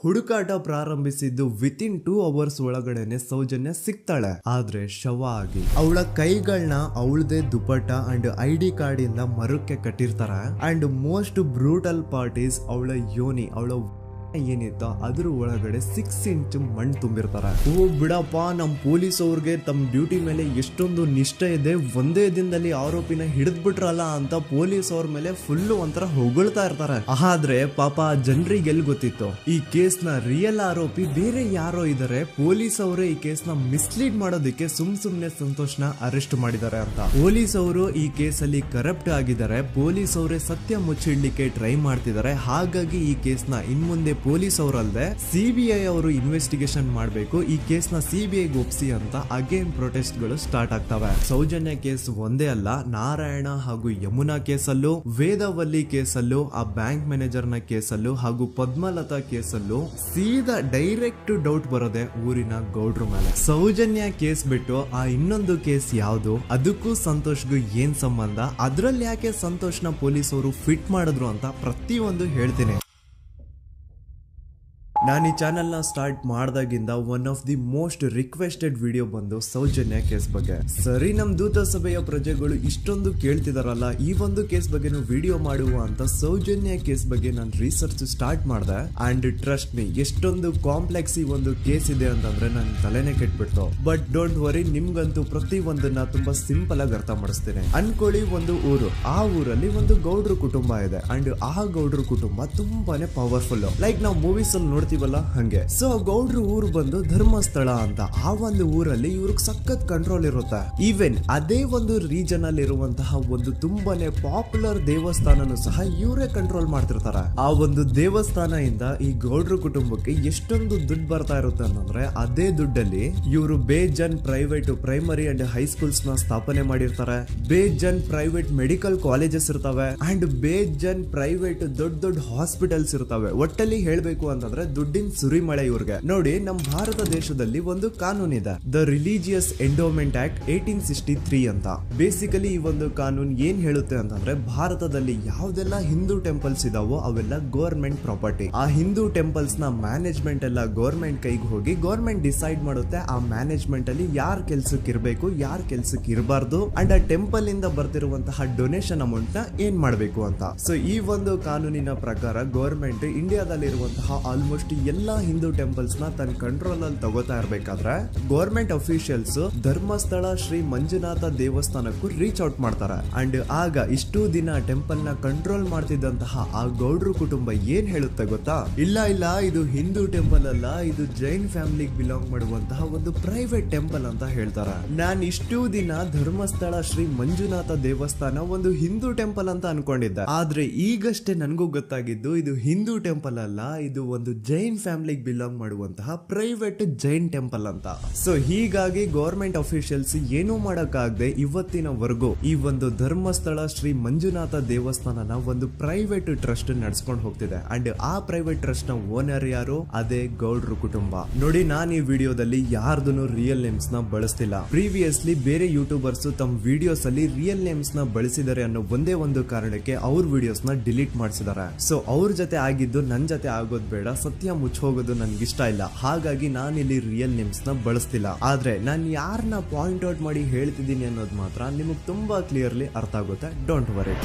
ಹುಡುಕಾಟ ಪ್ರಾರಂಭಿಸಿದ್ದು within 2 hours ಒಳಗಡೆನೆ ಸೌಜನ್ಯ ಸಿಗ್ತಾಳೆ. ಆದ್ರೆ ಶವ ಆಗಿ ಅವಳ ಕೈಗಳನ್ನ ಅವಳದೇ ದುಪಟ್ಟ ಅಂಡ್ ID ಕಾರ್ಡ್ ಇಂದ ಮರಕ್ಕೆ ಕಟ್ಟಿರ್ತಾರೆ. And most brutal part is ಅವಳ ಯೋನಿ, ಅವಳ ಏನಿತ್ತು ಅದ್ರ ಒಳಗಡೆ 6 ಇಂಚ್ ಮಣ್ಣು ತುಂಬಿರ್ತಾರೆ. ಓ ಬಿಡಪ್ಪ, ನಮ್ ಪೊಲೀಸ್ ಅವ್ರಿಗೆ ತಮ್ಮ ಡ್ಯೂಟಿ ಮೇಲೆ ಎಷ್ಟೊಂದು ನಿಷ್ಠೆ ಇದೆ, ಒಂದೇ ದಿನದಲ್ಲಿ ಆರೋಪಿನ ಹಿಡಿದ್ಬಿಟ್ರಲ್ಲ ಅಂತ ಪೊಲೀಸ್ ಅವ್ರ ಮೇಲೆ ಫುಲ್ ಒಂಥರ ಹೊಗಳ್ತಾ ಇರ್ತಾರೆ. ಆದ್ರೆ ಪಾಪ ಜನರಿಗೆ ಎಲ್ಲಿ ಗೊತ್ತಿತ್ತು ಈ ಕೇಸ್ ನ ರಿಯಲ್ ಆರೋಪಿ ಬೇರೆ ಯಾರೋ ಇದಾರೆ, ಪೊಲೀಸ್ ಅವರೇ ಈ ಕೇಸ್ ನ ಮಿಸ್ಲೀಡ್ ಮಾಡೋದಕ್ಕೆ ಸುಮ್ನೆ ಸಂತೋಷ್ನ ಅರೆಸ್ಟ್ ಮಾಡಿದ್ದಾರೆ ಅಂತ. ಪೊಲೀಸ್ ಅವರು ಈ ಕೇಸ್ ಅಲ್ಲಿ ಕರಪ್ಟ್ ಆಗಿದ್ದಾರೆ, ಪೊಲೀಸ್ ಅವರೇ ಸತ್ಯ ಮುಚ್ಚಿಡ್ಲಿಕ್ಕೆ ಟ್ರೈ ಮಾಡ್ತಿದ್ದಾರೆ. ಹಾಗಾಗಿ ಈ ಕೇಸ್ ನ ಇನ್ಮುಂದೆ ಪೊಲೀಸ್ ಅವರಲ್ಲದೆ CBI ಅವರು ಇನ್ವೆಸ್ಟಿಗೇಷನ್ ಮಾಡಬೇಕು, ಈ ಕೇಸ್ ನ CBI ಒಪ್ಸಿ ಅಂತ ಅಗೇನ್ ಪ್ರೊಟೆಸ್ಟ್ ಗಳು ಸ್ಟಾರ್ಟ್ ಆಗ್ತವೆ. ಸೌಜನ್ಯ ಕೇಸ್ ಒಂದೇ ಅಲ್ಲ, ನಾರಾಯಣ ಹಾಗೂ ಯಮುನಾ ಕೇಸಲ್ಲೂ, ವೇದವಲ್ಲಿ ಕೇಸಲ್ಲೂ, ಆ ಬ್ಯಾಂಕ್ ಮ್ಯಾನೇಜರ್ ನ ಕೇಸಲ್ಲೂ ಹಾಗೂ ಪದ್ಮಲತಾ ಕೇಸಲ್ಲೂ ಸೀದಾ ಡೈರೆಕ್ಟ್ ಡೌಟ್ ಬರೋದೆ ಊರಿನ ಗೌಡ್ರ ಮೇಲೆ. ಸೌಜನ್ಯ ಕೇಸ್ ಬಿಟ್ಟು ಆ ಇನ್ನೊಂದು ಕೇಸ್ ಯಾವುದು, ಅದಕ್ಕೂ ಸಂತೋಷ್ಗೂ ಏನ್ ಸಂಬಂಧ, ಅದ್ರಲ್ಲಿ ಯಾಕೆ ಸಂತೋಷ್ನ ಪೊಲೀಸ್ ಅವರು ಫಿಟ್ ಮಾಡಿದ್ರು ಅಂತ ಪ್ರತಿಯೊಂದು ಹೇಳ್ತೀನಿ. ನಾನು ಈ ಚಾನೆಲ್ ನ ಸ್ಟಾರ್ಟ್ ಮಾಡ್ದಾಗಿಂದ one of the most requested video ಬಂದು ಸೌಜನ್ಯ ಕೇಸ್ ಬಗ್ಗೆ. ಸರಿ, ನಮ್ ದೂತ ಸಭೆಯ ಪ್ರಜೆಗಳು ಇಷ್ಟೊಂದು ಕೇಳ್ತಿದಾರಲ್ಲ, ಈ ಒಂದು ಕೇಸ್ ಬಗ್ಗೆ ವಿಡಿಯೋ ಮಾಡುವ ಅಂತ ಸೌಜನ್ಯ ಕೇಸ್ ಬಗ್ಗೆ ನಾನು ರಿಸರ್ಚ್ ಸ್ಟಾರ್ಟ್ ಮಾಡಿದೆ. ಅಂಡ್ ಟ್ರಸ್ಟ್ ಮೀ, ಎಷ್ಟೊಂದು ಕಾಂಪ್ಲೆಕ್ಸ್ ಈ ಒಂದು ಕೇಸ್ ಇದೆ ಅಂತಂದ್ರೆ ನನ್ ತಲೆನೇ ಕೆಟ್ಬಿಡ್ತು. ಬಟ್ ಡೋಂಟ್ ವರಿ, ನಿಮ್ಗಂತೂ ಪ್ರತಿ ಒಂದನ್ನ ತುಂಬಾ ಸಿಂಪಲ್ ಆಗಿ ಅರ್ಥ ಮಾಡಿಸ್ತೇನೆ. ಅನ್ಕೊಳ್ಳಿ, ಒಂದು ಊರು, ಆ ಊರಲ್ಲಿ ಒಂದು ಗೌಡ್ರ ಕುಟುಂಬ ಇದೆ. ಅಂಡ್ ಆ ಗೌಡ್ರ ಕುಟುಂಬ ತುಂಬಾನೇ ಪವರ್ಫುಲ್, ಲೈಕ್ ನಾವು ಮೂವೀಸ್ ಅಲ್ಲಿ ನೋಡ್ತೀವಲ್ಲ ಹಂಗೆ. ಸೊ ಗೌಡ್ರ ಊರು ಬಂದು ಧರ್ಮಸ್ಥಳ ಅಂತ. ಆ ಒಂದು ಊರಲ್ಲಿ ಇವ್ರಿಗೆ ಸಖತ್ ಕಂಟ್ರೋಲ್ ಇರುತ್ತೆ. ಈವನ್ ಅದೇ ಒಂದು ರೀಜನ್ ಅಲ್ಲಿ ಇರುವಂತಹ ಒಂದು ತುಂಬಾನೇ ಪಾಪ್ಯುಲರ್ ದೇವಸ್ಥಾನನು ಸಹ ಇವರೇ ಕಂಟ್ರೋಲ್ ಮಾಡ್ತಿರ್ತಾರೆ. ಆ ಒಂದು ದೇವಸ್ಥಾನ ಇಂದ ಈ ಗೌಡ್ರ ಕುಟುಂಬಕ್ಕೆ ಎಷ್ಟೊಂದು ದುಡ್ಡು ಬರ್ತಾ ಇರುತ್ತೆ ಅಂತಂದ್ರೆ, ಅದೇ ದುಡ್ಡಲ್ಲಿ ಇವರು ಬೇಜನ್ ಪ್ರೈವೇಟ್ ಪ್ರೈಮರಿ ಅಂಡ್ ಹೈಸ್ಕೂಲ್ಸ್ ನ ಸ್ಥಾಪನೆ ಮಾಡಿರ್ತಾರೆ, ಬೇಜನ್ ಪ್ರೈವೇಟ್ ಮೆಡಿಕಲ್ ಕಾಲೇಜಸ್ ಇರ್ತವೆ, ಅಂಡ್ ಬೇಜನ್ ಪ್ರೈವೇಟ್ ದೊಡ್ಡ ಹಾಸ್ಪಿಟಲ್ಸ್ ಇರ್ತವೆ. ಒಟ್ಟಲ್ಲಿ ಹೇಳ್ಬೇಕು ಅಂತಂದ್ರೆ ದುಡ್ಡಿನ ಸುರಿಮಳೆ ಇವ್ರಿಗೆ. ನೋಡಿ, ನಮ್ಮ ಭಾರತ ದೇಶದಲ್ಲಿ ಒಂದು ಕಾನೂನಿದೆ, ದ ರಿಲಿಜಿಯಸ್ ಎಂಡೋಮೆಂಟ್ ಆಕ್ಟ್ 1863 ಅಂತ. ಬೇಸಿಕಲಿ ಈ ಒಂದು ಕಾನೂನು ಏನ್ ಹೇಳುತ್ತೆ ಅಂತಂದ್ರೆ, ಭಾರತದಲ್ಲಿ ಯಾವ್ದೆಲ್ಲ ಹಿಂದೂ ಟೆಂಪಲ್ಸ್ ಇದಾವೋ ಅವೆಲ್ಲ ಗವರ್ಮೆಂಟ್ ಪ್ರಾಪರ್ಟಿ. ಆ ಹಿಂದೂ ಟೆಂಪಲ್ಸ್ ನ ಮ್ಯಾನೇಜ್ಮೆಂಟ್ ಎಲ್ಲ ಗವರ್ಮೆಂಟ್ ಕೈಗೆ ಹೋಗಿ ಗವರ್ಮೆಂಟ್ ಡಿಸೈಡ್ ಮಾಡುತ್ತೆ ಆ ಮ್ಯಾನೇಜ್ಮೆಂಟ್ ಅಲ್ಲಿ ಯಾರ್ ಕೆಲ್ಸಕ್ಕೆ ಇರಬೇಕು, ಯಾರ್ ಕೆಲ್ಸಕ್ಕೆ ಇರಬಾರ್ದು, ಅಂಡ್ ಆ ಟೆಂಪಲ್ ಇಂದ ಬರ್ತಿರುವಂತಹ ಡೊನೇಷನ್ ಅಮೌಂಟ್ ನ ಏನ್ ಮಾಡಬೇಕು ಅಂತ. ಸೊ ಈ ಒಂದು ಕಾನೂನಿನ ಪ್ರಕಾರ ಗವರ್ಮೆಂಟ್ ಇಂಡಿಯಾದಲ್ಲಿ ಇರುವಂತಹ ಆಲ್ಮೋಸ್ಟ್ ಎಲ್ಲಾ ಹಿಂದೂ ಟೆಂಪಲ್ಸ್ ನ ತನ್ನ ಕಂಟ್ರೋಲ್ ಅಲ್ಲಿ ತಗೋತಾ ಇರ್ಬೇಕಾದ್ರೆ ಗವರ್ಮೆಂಟ್ ಅಫಿಷಿಯಲ್ಸ್ ಧರ್ಮಸ್ಥಳ ಶ್ರೀ ಮಂಜುನಾಥ ದೇವಸ್ಥಾನಕ್ಕೂ ರೀಚ್ ಔಟ್ ಮಾಡ್ತಾರೆ. ಅಂಡ್ ಆಗ ಇಷ್ಟು ದಿನ ಟೆಂಪಲ್ ನ ಕಂಟ್ರೋಲ್ ಮಾಡ್ತಿದ್ದಂತಹ ಆ ಗೌಡ್ರ ಕುಟುಂಬ ಏನ್ ಹೇಳುತ್ತೆ ಗೊತ್ತಾ, ಇಲ್ಲ ಇದು ಹಿಂದೂ ಟೆಂಪಲ್ ಅಲ್ಲ, ಇದು ಜೈನ್ ಫ್ಯಾಮಿಲಿಗೆ ಬಿಲಾಂಗ್ ಮಾಡುವಂತಹ ಒಂದು ಪ್ರೈವೇಟ್ ಟೆಂಪಲ್ ಅಂತ ಹೇಳ್ತಾರೆ. ನಾನು ಇಷ್ಟು ದಿನ ಧರ್ಮಸ್ಥಳ ಶ್ರೀ ಮಂಜುನಾಥ ದೇವಸ್ಥಾನ ಒಂದು ಹಿಂದೂ ಟೆಂಪಲ್ ಅಂತ ಅನ್ಕೊಂಡಿದ್ದೆ. ಆದ್ರೆ ಈಗಷ್ಟೇ ನನಗೂ ಗೊತ್ತಾಗಿದ್ದು ಇದು ಹಿಂದೂ ಟೆಂಪಲ್ ಅಲ್ಲ, ಇದು ಒಂದು ಜೈನ್ ಫ್ಯಾಮಿಲಿಗೆ ಬಿಲಾಂಗ್ ಮಾಡುವಂತಹ ಪ್ರೈವೇಟ್ ಜೈನ್ ಟೆಂಪಲ್ ಅಂತ. ಸೊ ಹೀಗಾಗಿ ಗವರ್ಮೆಂಟ್ ಅಫಿಷಿಯಲ್ಸ್ ಏನೂ ಮಾಡಕ್ಕಾಗದೆ ಇವತ್ತಿನವರೆಗೂ ಈ ಒಂದು ಧರ್ಮಸ್ಥಳ ಶ್ರೀ ಮಂಜುನಾಥ ದೇವಸ್ಥಾನನ ಒಂದು ಪ್ರೈವೇಟ್ ಟ್ರಸ್ಟ್ ನಡೆಸ್ಕೊಂಡು ಹೋಗ್ತಿದೆ. ಅಂಡ್ ಆ ಪ್ರೈವೇಟ್ ಟ್ರಸ್ಟ್ ನ ಓನರ್ ಯಾರು, ಅದೇ ಗೌಡ್ರ ಕುಟುಂಬ. ನೋಡಿ, ನಾನು ಈ ವಿಡಿಯೋದಲ್ಲಿ ಯಾರ್ದು ರಿಯಲ್ ನೇಮ್ಸ್ ನ ಬಳಸ್ತಿಲ್ಲ. ಪ್ರೀವಿಯಸ್ಲಿ ಬೇರೆ ಯೂಟ್ಯೂಬರ್ಸ್ ತಮ್ಮ ವಿಡಿಯೋಸ್ ಅಲ್ಲಿ ರಿಯಲ್ ನೇಮ್ಸ್ ನ ಬಳಸಿದ್ದಾರೆ ಅನ್ನೋ ಒಂದೇ ಒಂದು ಕಾರಣಕ್ಕೆ ಅವ್ರ ವಿಡಿಯೋಸ್ ನ ಡಿಲೀಟ್ ಮಾಡಿಸಿದ್ದಾರೆ. ಸೊ ಅವ್ರ ಜೊತೆ ಆಗಿದ್ದು ನನ್ ಜೊತೆ ಆಗೋದ್ ಬೇಡ, ಸತ್ಯ ಮುಚ್ಚೋಗೋದು ನನ್ಗೆ ಇಷ್ಟ ಇಲ್ಲ. ಹಾಗಾಗಿ ನಾನು ಇಲ್ಲಿ ರಿಯಲ್ ನೇಮ್ಸ್ ನ ಬಳಸ್ತಿಲ್ಲ. ಆದ್ರೆ ನಾನು ಯಾರನ್ನ ಪಾಯಿಂಟ್ ಔಟ್ ಮಾಡಿ ಹೇಳ್ತಿದ್ದೀನಿ ಅನ್ನೋದು ಮಾತ್ರ ನಿಮಗೆ ತುಂಬಾ ಕ್ಲಿಯರ್ಲಿ ಅರ್ಥ ಆಗುತ್ತೆ. Don't worry.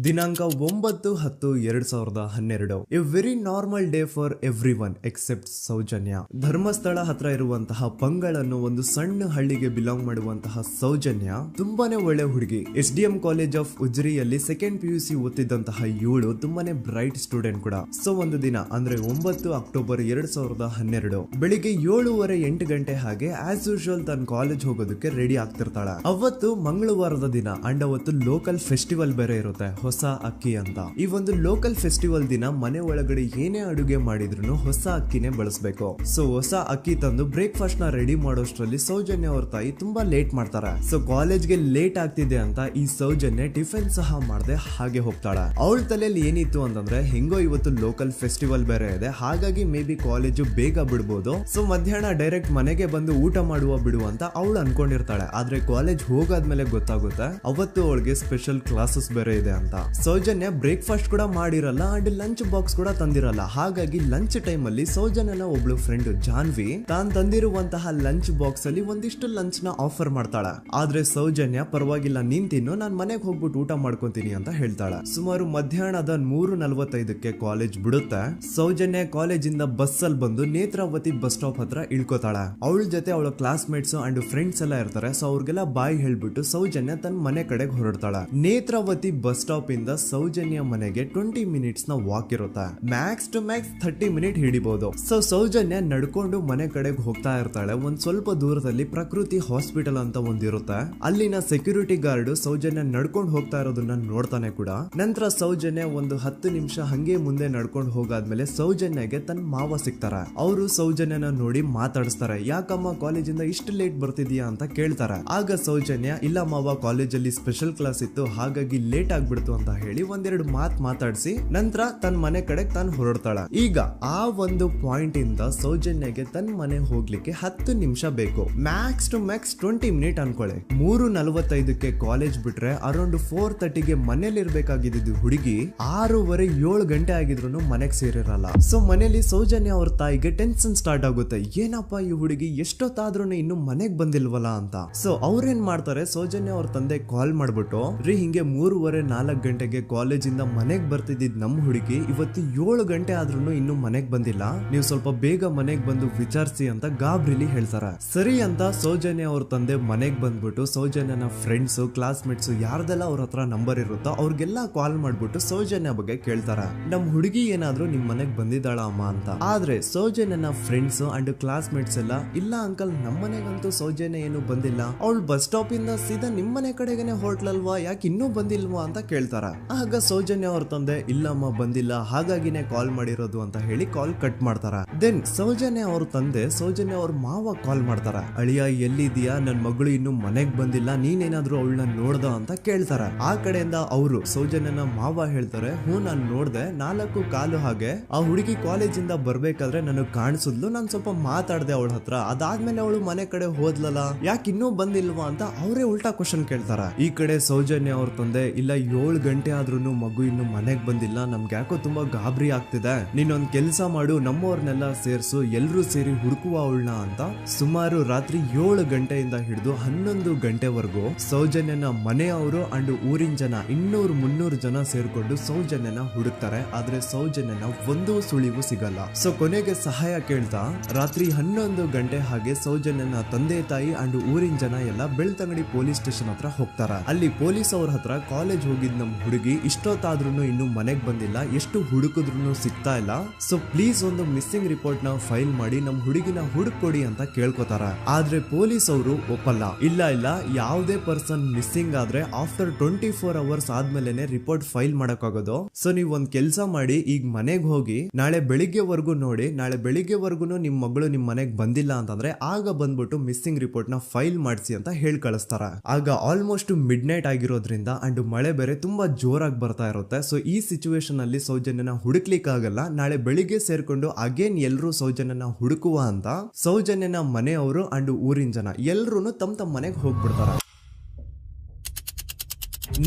ದಿನಾಂಕ 9/10/2012. A very normal day for everyone except Soujanya. Dharmasthala ಹತ್ರ ಇರುವಂತಹ ಪಂಗಳ್ ಅನ್ನೋ ಒಂದು ಸಣ್ಣ ಹಳ್ಳಿಗೆ ಬಿಲಾಂಗ್ ಮಾಡುವಂತಹ ಸೌಜನ್ಯ ತುಂಬಾನೇ ಒಳ್ಳೆ ಹುಡುಗಿ. SDM ಕಾಲೇಜ್ ಆಫ್ ಉಜ್ರಿಯಲ್ಲಿ 2nd PUC ಓದ್ತಿದ್ದಂತಹ ಇವಳು ತುಂಬಾನೇ ಬ್ರೈಟ್ ಸ್ಟೂಡೆಂಟ್ ಕೂಡ. ಸೊ ಒಂದು ದಿನ ಅಂದ್ರೆ 9 ಅಕ್ಟೋಬರ್ 2012 ಬೆಳಿಗ್ಗೆ 7:30-8 ಗಂಟೆ ಹಾಗೆ ಆಸ್ ಯೂಶುವಲ್ ತನ್ನ ಕಾಲೇಜ್ ಹೋಗೋದಕ್ಕೆ ರೆಡಿ ಆಗ್ತಿರ್ತಾಳೆ. ಅವತ್ತು ಮಂಗಳವಾರದ ದಿನ ಅಂಡ್ ಅವತ್ತು ಲೋಕಲ್ ಫೆಸ್ಟಿವಲ್ ಬೇರೆ ಇರುತ್ತೆ, ಹೊಸ ಅಕ್ಕಿ ಅಂತ. ಈ ಒಂದು ಲೋಕಲ್ ಫೆಸ್ಟಿವಲ್ ದಿನ ಮನೆ ಒಳಗಡೆ ಏನೇ ಅಡುಗೆ ಮಾಡಿದ್ರು ಹೊಸ ಅಕ್ಕಿನೇ ಬಳಸಬೇಕು. ಸೊ ಹೊಸ ಅಕ್ಕಿ ತಂದು ಬ್ರೇಕ್ಫಾಸ್ಟ್ ನ ರೆಡಿ ಮಾಡೋಷ್ಟ್ರಲ್ಲಿ ಸೌಜನ್ಯ ಅವ್ರ ತಾಯಿ ತುಂಬಾ ಲೇಟ್ ಮಾಡ್ತಾರೆ. ಸೊ ಕಾಲೇಜ್ಗೆ ಲೇಟ್ ಆಗ್ತಿದೆ ಅಂತ ಈ ಸೌಜನ್ಯ ಟಿಫಿನ್ ಸಹ ಮಾಡದೆ ಹಾಗೆ ಹೋಗ್ತಾಳೆ. ಅವಳ ತಲೆಯಲ್ಲಿ ಏನಿತ್ತು ಅಂತಂದ್ರೆ, ಹೆಂಗೋ ಇವತ್ತು ಲೋಕಲ್ ಫೆಸ್ಟಿವಲ್ ಬೇರೆ ಇದೆ, ಹಾಗಾಗಿ ಮೇ ಬಿ ಕಾಲೇಜು ಬೇಗ ಬಿಡ್ಬೋದು, ಸೊ ಮಧ್ಯಾಹ್ನ ಡೈರೆಕ್ಟ್ ಮನೆಗೆ ಬಂದು ಊಟ ಮಾಡುವ ಬಿಡು ಅಂತ ಅವಳು ಅನ್ಕೊಂಡಿರ್ತಾಳೆ. ಆದ್ರೆ ಕಾಲೇಜ್ ಹೋಗಾದ್ಮೇಲೆ ಗೊತ್ತಾಗುತ್ತೆ ಅವತ್ತು ಅವಳಿಗೆ ಸ್ಪೆಷಲ್ ಕ್ಲಾಸಸ್ ಬೇರೆ ಇದೆ ಅಂತ. ಸೌಜನ್ಯ ಬ್ರೇಕ್ಫಾಸ್ಟ್ ಕೂಡ ಮಾಡಿರಲ್ಲ ಅಂಡ್ ಲಂಚ್ ಬಾಕ್ಸ್ ಕೂಡ ತಂದಿರಲ್ಲ. ಹಾಗಾಗಿ ಲಂಚ್ ಟೈಮ್ ಅಲ್ಲಿ ಸೌಜನ್ಯನ ಒಬ್ಳು ಫ್ರೆಂಡ್ ಜಾನ್ವಿ ತಾನ್ ತಂದಿರುವಂತಹ ಲಂಚ್ ಬಾಕ್ಸ್ ಅಲ್ಲಿ ಒಂದಿಷ್ಟು ಲಂಚ್ ನ ಆಫರ್ ಮಾಡ್ತಾಳ. ಆದ್ರೆ ಸೌಜನ್ಯ ಪರವಾಗಿಲ್ಲ ನೀನ್ ತಿನ್ನು, ನಾನ್ ಮನೆಗೆ ಹೋಗ್ಬಿಟ್ಟು ಊಟ ಮಾಡ್ಕೊಂತೀನಿ ಅಂತ ಹೇಳ್ತಾಳ. ಸುಮಾರು ಮಧ್ಯಾಹ್ನದ 3:45ಕ್ಕೆ ಕಾಲೇಜ್ ಬಿಡುತ್ತೆ. ಸೌಜನ್ಯ ಕಾಲೇಜ್ ಇಂದ ಬಸ್ ಅಲ್ಲಿ ಬಂದು ನೇತ್ರಾವತಿ ಬಸ್ ಸ್ಟಾಪ್ ಹತ್ರ ಇಳ್ಕೋತಾಳ. ಅವಳ ಜೊತೆ ಅವಳ ಕ್ಲಾಸ್ ಮೇಟ್ಸ್ ಅಂಡ್ ಫ್ರೆಂಡ್ಸ್ ಎಲ್ಲ ಇರ್ತಾರೆ. ಸೊ ಅವ್ರಿಗೆಲ್ಲ ಬಾಯ್ ಹೇಳ್ಬಿಟ್ಟು ಸೌಜನ್ಯ ತನ್ನ ಮನೆ ಕಡೆಗೆ ಹೊರಡ್ತಾಳ. ನೇತ್ರಾವತಿ ಬಸ್ ಸ್ಟಾಪ್ ಇಂದ ಸೌಜನ್ಯ ಮನೆಗೆ 20 ಮಿನಿಟ್ಸ್ ನ ವಾಕ್ ಇರುತ್ತೆ. ಮ್ಯಾಕ್ಸ್ ಟು ಮ್ಯಾಕ್ಸ್ 30 ಮಿನಿಟ್ ಹಿಡಿಬಹುದು. ಸೊ ಸೌಜನ್ಯ ನಡ್ಕೊಂಡು ಮನೆ ಕಡೆಗೆ ಹೋಗ್ತಾ ಇರ್ತಾಳೆ. ಒಂದ್ ಸ್ವಲ್ಪ ದೂರದಲ್ಲಿ ಪ್ರಕೃತಿ ಹಾಸ್ಪಿಟಲ್ ಅಂತ ಒಂದಿರುತ್ತೆ. ಅಲ್ಲಿನ ಸೆಕ್ಯೂರಿಟಿ ಗಾರ್ಡ್ ಸೌಜನ್ಯ ನಡ್ಕೊಂಡು ಹೋಗ್ತಾ ಇರೋದನ್ನ ನೋಡ್ತಾನೆ ಕೂಡ. ನಂತರ ಸೌಜನ್ಯ ಒಂದು 10 ನಿಮಿಷ ಹಂಗೆ ಮುಂದೆ ನಡ್ಕೊಂಡು ಹೋಗಾದ್ಮೇಲೆ ಸೌಜನ್ಯಗೆ ತನ್ನ ಮಾವ ಸಿಗ್ತಾರ. ಅವರು ಸೌಜನ್ಯನ ನೋಡಿ ಮಾತಾಡಿಸ್ತಾರೆ. ಯಾಕಮ್ಮ ಕಾಲೇಜಿಂದ ಇಷ್ಟು ಲೇಟ್ ಬರ್ತಿದ್ಯಾ ಅಂತ ಕೇಳ್ತಾರೆ. ಆಗ ಸೌಜನ್ಯ ಇಲ್ಲ ಮಾವ, ಕಾಲೇಜಲ್ಲಿ ಸ್ಪೆಷಲ್ ಕ್ಲಾಸ್ ಇತ್ತು ಹಾಗಾಗಿ ಲೇಟ್ ಆಗ್ಬಿಡ್ತು ಅಂತ ಹೇಳಿ ಒಂದೆರಡು ಮಾತಾಡಿಸಿ ನಂತರ ತನ್ನ ಮನೆ ಕಡೆ ತಾನು ಹೊರಡ್ತಾಳ. ಈಗ ಆ ಒಂದು ಪಾಯಿಂಟ್ ಇಂದ ಸೌಜನ್ಯಗೆ ತನ್ನ ಮನೆ ಹೋಗ್ಲಿಕ್ಕೆ 10 ನಿಮಿಷ ಬೇಕು. ಮ್ಯಾಕ್ಸ್ ಟು ಮ್ಯಾಕ್ಸ್ 20 ಮಿನಿಟ್ ಅನ್ಕೊಳ್ಳಿ. 3:45ಕ್ಕೆ ಕಾಲೇಜ್ ಬಿಟ್ರೆ ಅರೌಂಡ್ 4:30ಗೆ ಮನೇಲಿ ಇರ್ಬೇಕಾಗಿದ್ದು ಹುಡುಗಿ 6:30-7 ಗಂಟೆ ಆಗಿದ್ರು ಮನೆಗೆ ಸೇರಿರಲ್ಲ. ಸೊ ಮನೇಲಿ ಸೌಜನ್ಯ ಅವ್ರ ತಾಯಿಗೆ ಟೆನ್ಷನ್ ಸ್ಟಾರ್ಟ್ ಆಗುತ್ತೆ. ಏನಪ್ಪಾ ಈ ಹುಡುಗಿ ಎಷ್ಟೊತ್ತಾದ್ರೂ ಇನ್ನು ಮನೆಗ್ ಬಂದಿಲ್ವಲ್ಲ ಅಂತ. ಸೊ ಅವ್ರೇನ್ ಮಾಡ್ತಾರೆ, ಸೌಜನ್ಯ ಅವ್ರ ತಂದೆ ಕಾಲ್ ಮಾಡ್ಬಿಟ್ಟು ರೀ ಹಿಂಗೆ 3:30-4 ಗಂಟೆಗೆ ಕಾಲೇಜ್ ಇಂದ ಮನೆಗ್ ಬರ್ತಿದ್ದಿದ್ ನಮ್ ಹುಡುಗಿ ಇವತ್ತು 7 ಗಂಟೆ ಆದ್ರೂ ಇನ್ನು ಮನೆಗ್ ಬಂದಿಲ್ಲ, ನೀವು ಸ್ವಲ್ಪ ಬೇಗ ಮನೆಗ್ ಬಂದು ವಿಚಾರಿಸಿ ಅಂತ ಗಾಬ್ರಿಲಿ ಹೇಳ್ತಾರ. ಸರಿ ಅಂತ ಸೌಜನ್ಯ ಅವ್ರ ತಂದೆ ಮನೆಗ್ ಬಂದ್ಬಿಟ್ಟು ಸೌಜನ್ಯನ ಫ್ರೆಂಡ್ಸ್ ಕ್ಲಾಸ್ ಮೇಟ್ಸ್ ಯಾರ್ದೆಲ್ಲ ಅವ್ರ ಹತ್ರ ನಂಬರ್ ಇರುತ್ತೋ ಅವ್ರಿಗೆಲ್ಲ ಕಾಲ್ ಮಾಡ್ಬಿಟ್ಟು ಸೌಜನ್ಯ ಬಗ್ಗೆ ಕೇಳ್ತಾರ. ನಮ್ ಹುಡುಗಿ ಏನಾದ್ರು ನಿಮ್ ಮನೆಗ್ ಬಂದಿದ್ದಾಳ ಅಮ್ಮ ಅಂತ. ಆದ್ರೆ ಸೌಜನ್ಯನ ಫ್ರೆಂಡ್ಸ್ ಅಂಡ್ ಕ್ಲಾಸ್ ಮೇಟ್ಸ್ ಎಲ್ಲ ಇಲ್ಲ ಅಂಕಲ್ ನಮ್ ಮನೆಗಂತೂ ಸೌಜನ್ಯ ಏನು ಬಂದಿಲ್ಲ, ಅವಳು ಬಸ್ ಸ್ಟಾಪ್ ಇಂದ ಸೀದಾ ನಿಮ್ ಮನೆ ಕಡೆಗೇನೆ ಹೊರಟ್ಲಲ್ವಾ, ಯಾಕೆ ಇನ್ನೂ ಬಂದಿಲ್ವಾ ಅಂತ ಕೇಳ್ತಾರ. ಆಗ ಸೌಜನ್ಯ ಅವ್ರ ತಂದೆ ಇಲ್ಲಮ್ಮ ಬಂದಿಲ್ಲ ಹಾಗಾಗಿನೇ ಕಾಲ್ ಮಾಡಿರೋದು ಅಂತ ಹೇಳಿ ಕಾಲ್ ಕಟ್ ಮಾಡ್ತಾರ. ದೆನ್ ಸೌಜನ್ಯ ಅವ್ರ ತಂದೆ ಸೌಜನ್ಯ ಅವ್ರ ಮಾವ ಕಾಲ್ ಮಾಡ್ತಾರ. ಅಳಿಯ ಎಲ್ಲಿದ್ಯಾ, ನನ್ ಮಗಳು ಇನ್ನು ಮನೆಗ್ ಬಂದಿಲ್ಲ, ನೀನೇನಾದ್ರೂ ಅವಳನ್ನ ನೋಡ್ದ ಅಂತ ಕೇಳ್ತಾರ. ಆ ಕಡೆಯಿಂದ ಅವರು ಸೌಜನ್ಯನ ಮಾವ ಹೇಳ್ತಾರೆ, ಹ್ಞೂ ನಾನ್ ನೋಡ್ದೆ, 4 ಕಾಲು ಹಾಗೆ ಆ ಹುಡುಗಿ ಕಾಲೇಜ್ ಇಂದ ಬರ್ಬೇಕಾದ್ರೆ ನನಗ್ ಕಾಣಿಸಿದ್ಲು, ನಾನ್ ಸ್ವಲ್ಪ ಮಾತಾಡ್ದೆ ಅವಳ ಹತ್ರ, ಅದಾದ್ಮೇಲೆ ಅವಳು ಮನೆ ಕಡೆ ಹೋದ್ಲಲ್ಲ, ಯಾಕೆ ಇನ್ನೂ ಬಂದಿಲ್ವಾ ಅಂತ ಅವರೇ ಉಲ್ಟಾ ಕ್ವಶನ್ ಕೇಳ್ತಾರ. ಈ ಕಡೆ ಸೌಜನ್ಯ ಅವ್ರ ತಂದೆ ಇಲ್ಲ 7 ಗಂಟೆ ಆದ್ರೂ ಮಗು ಇನ್ನು ಮನೆಗ್ ಬಂದಿಲ್ಲ, ನಮ್ಗೆ ಯಾಕೋ ತುಂಬಾ ಗಾಬರಿ ಆಗ್ತಿದೆ, ನೀನೊಂದ್ ಕೆಲ್ಸ ಮಾಡು ನಮ್ಮವ್ರನ್ನೆಲ್ಲ ಸೇರ್ಸು ಎಲ್ರೂ ಸೇರಿ ಹುಡುಕುವ ಅವಳನ್ನ ಅಂತ ಸುಮಾರು ರಾತ್ರಿ 7 ಗಂಟೆಯಿಂದ ಹಿಡಿದು 11 ಗಂಟೆವರೆಗೂ ಸೌಜನ್ಯನ ಮನೆಯವರು ಅಂಡ್ ಊರಿನ ಜನ 200-300 ಜನ ಸೇರ್ಕೊಂಡು ಸೌಜನ್ಯನ ಹುಡುಕ್ತಾರೆ. ಆದ್ರೆ ಸೌಜನ್ಯನ ಒಂದು ಸುಳಿವು ಸಿಗಲ್ಲ. ಸೊ ಕೊನೆಗೆ ಸಹಾಯ ಕೇಳ್ತಾ ರಾತ್ರಿ 11 ಗಂಟೆ ಹಾಗೆ ಸೌಜನ್ಯನ ತಂದೆ ತಾಯಿ ಅಂಡ್ ಊರಿನ ಜನ ಎಲ್ಲ ಬೆಳ್ತಂಗಡಿ ಪೊಲೀಸ್ ಸ್ಟೇಷನ್ ಹತ್ರ ಹೋಗ್ತಾರ. ಅಲ್ಲಿ ಪೊಲೀಸ್ ಅವ್ರ ಹತ್ರ ಕಾಲೇಜ್ ಹೋಗಿದ್ ನಮ್ ಹುಡುಗಿ ಇಷ್ಟೊತ್ತಾದ್ರೂ ಇನ್ನು ಮನೆಗ್ ಬಂದಿಲ್ಲ, ಎಷ್ಟು ಹುಡುಕಿದ್ರು ಸಿಗ್ತಾ ಇಲ್ಲ, ಸೊ ಪ್ಲೀಸ್ ಒಂದು ಮಿಸ್ಸಿಂಗ್ ರಿಪೋರ್ಟ್ ನ ಫೈಲ್ ಮಾಡಿ ನಮ್ ಹುಡುಗಿನ ಹುಡುಕೊಡಿ ಅಂತ ಕೇಳ್ಕೊತಾರ. ಆದ್ರೆ ಪೊಲೀಸ್ ಅವರು ಒಪ್ಪಲ್ಲ. ಇಲ್ಲ ಯಾವುದೇ ಪರ್ಸನ್ ಮಿಸ್ಸಿಂಗ್ ಆದ್ರೆ ಆಫ್ಟರ್ 24 ಅವರ್ಸ್ ಆದ್ಮೇಲೆ ರಿಪೋರ್ಟ್ ಫೈಲ್ ಮಾಡಕ್ಕಾಗೋದು. ಸೊ ನೀವ್ ಒಂದ್ ಕೆಲ್ಸ ಮಾಡಿ, ಈಗ ಮನೆಗ್ ಹೋಗಿ ನಾಳೆ ಬೆಳಿಗ್ಗೆವರೆಗೂ ನೋಡಿ, ನಾಳೆ ಬೆಳಿಗ್ಗೆವರೆಗೂ ನಿಮ್ ಮಗಳು ನಿಮ್ ಮನೆಗ್ ಬಂದಿಲ್ಲ ಅಂತಂದ್ರೆ ಆಗ ಬಂದ್ಬಿಟ್ಟು ಮಿಸ್ಸಿಂಗ್ ರಿಪೋರ್ಟ್ ನ ಫೈಲ್ ಮಾಡಿಸಿ ಅಂತ ಹೇಳಿ ಕಳಿಸ್ತಾರ. ಆಗ ಆಲ್ಮೋಸ್ಟ್ ಮಿಡ್ ನೈಟ್ ಆಗಿರೋದ್ರಿಂದ ಅಂಡ್ ಮಳೆ ಬೇರೆ ತುಂಬಾ ಜೋರಾಗಿ ಬರ್ತಾ ಇರುತ್ತೆ. ಸೊ ಈ ಸಿಚುವೇಶನ್ ಅಲ್ಲಿ ಸೌಜನ್ಯನ ಹುಡುಕ್ಲಿಕ್ಕೆ ಆಗಲ್ಲ. ನಾಳೆ ಬೆಳಿಗ್ಗೆ ಸೇರ್ಕೊಂಡು ಅಗೇನ್ ಎಲ್ರು ಸೌಜನ್ಯನ ಹುಡುಕುವ ಅಂತ ಸೌಜನ್ಯನ ಮನೆಯವರು ಅಂಡ್ ಊರಿನ ಜನ ಎಲ್ರು ತಮ್ಮ ಮನೆಗೆ ಹೋಗ್ಬಿಡ್ತಾರ.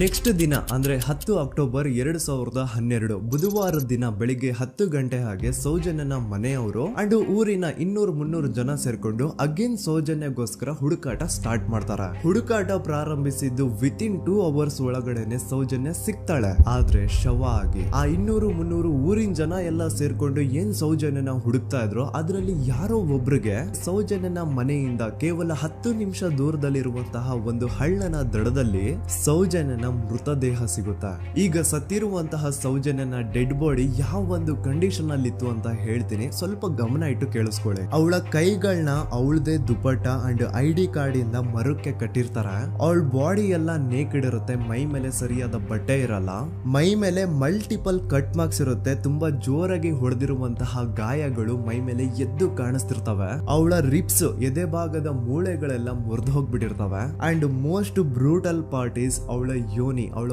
ನೆಕ್ಸ್ಟ್ ದಿನ ಅಂದ್ರೆ 10 ಅಕ್ಟೋಬರ್ 2012 ಬುಧವಾರದ ದಿನ ಬೆಳಿಗ್ಗೆ 10 ಗಂಟೆ ಹಾಗೆ ಸೌಜನ್ಯನ ಮನೆಯವರು ಅಂಡ್ ಊರಿನ 200-300 ಜನ ಸೇರ್ಕೊಂಡು ಅಗೇನ್ ಸೌಜನ್ಯಗೋಸ್ಕರ ಹುಡುಕಾಟ ಸ್ಟಾರ್ಟ್ ಮಾಡ್ತಾರ. ಹುಡುಕಾಟ ಪ್ರಾರಂಭಿಸಿದ್ದು ವಿತಿನ್ 2 ಅವರ್ಸ್ ಒಳಗಡೆನೆ ಸೌಜನ್ಯ ಸಿಗ್ತಾಳೆ. ಆದ್ರೆ ಶವ ಆಗಿ ಆ 200-300 ಊರಿನ ಜನ ಎಲ್ಲ ಸೇರ್ಕೊಂಡು ಏನ್ ಸೌಜನ್ಯನ ಹುಡುಕ್ತಾ ಇದ್ರು ಅದರಲ್ಲಿ ಯಾರೋ ಒಬ್ರಿಗೆ ಸೌಜನ್ಯನ ಮನೆಯಿಂದ ಕೇವಲ 10 ನಿಮಿಷ ದೂರದಲ್ಲಿರುವಂತಹ ಒಂದು ಹಳ್ಳನ ದಡದಲ್ಲಿ ಸೌಜನ್ಯ ಮೃತದೇಹ ಸಿಗುತ್ತಾ. ಈಗ ಸತ್ತಿರುವಂತಹ ಸೌಜನ್ಯನ ಡೆಡ್ ಬಾಡಿ ಯಾವ ಒಂದು ಕಂಡೀಷನ್ ಅಲ್ಲಿ ಇತ್ತು ಅಂತ ಹೇಳ್ತೀನಿ, ಸ್ವಲ್ಪ ಗಮನ ಇಟ್ಟು ಕೇಳಿಸ್ಕೊಳ್ಳಿ. ಅವಳ ಕೈಗಳನ್ನ ಅವಳದೇ ದುಪಟ್ಟ ಅಂಡ್ ID ಕಾರ್ಡ್ ಇಂದ ಮರಕ್ಕೆ ಕಟ್ಟಿರ್ತಾರ. ಅವಳ ಬಾಡಿ ಎಲ್ಲ ನೇಕೆಡ್ ಇರುತ್ತೆ, ಮೈ ಮೇಲೆ ಸರಿಯಾದ ಬಟ್ಟೆ ಇರಲ್ಲ, ಮೈ ಮೇಲೆ ಮಲ್ಟಿಪಲ್ ಕಟ್ ಮಾರ್ಕ್ಸ್ ಇರುತ್ತೆ, ತುಂಬಾ ಜೋರಾಗಿ ಹೊಡೆದಿರುವಂತಹ ಗಾಯಗಳು ಮೈ ಮೇಲೆ ಎದ್ದು ಕಾಣಿಸ್ತಿರ್ತವೆ. ಅವಳ ರಿಪ್ಸ್ ಎದೆ ಭಾಗದ ಮೂಳೆಗಳೆಲ್ಲ ಮುರಿದು ಹೋಗ್ಬಿಟ್ಟಿರ್ತವೆ. And most brutal part is ಅವಳ ಯೋನಿ, ಅವಳ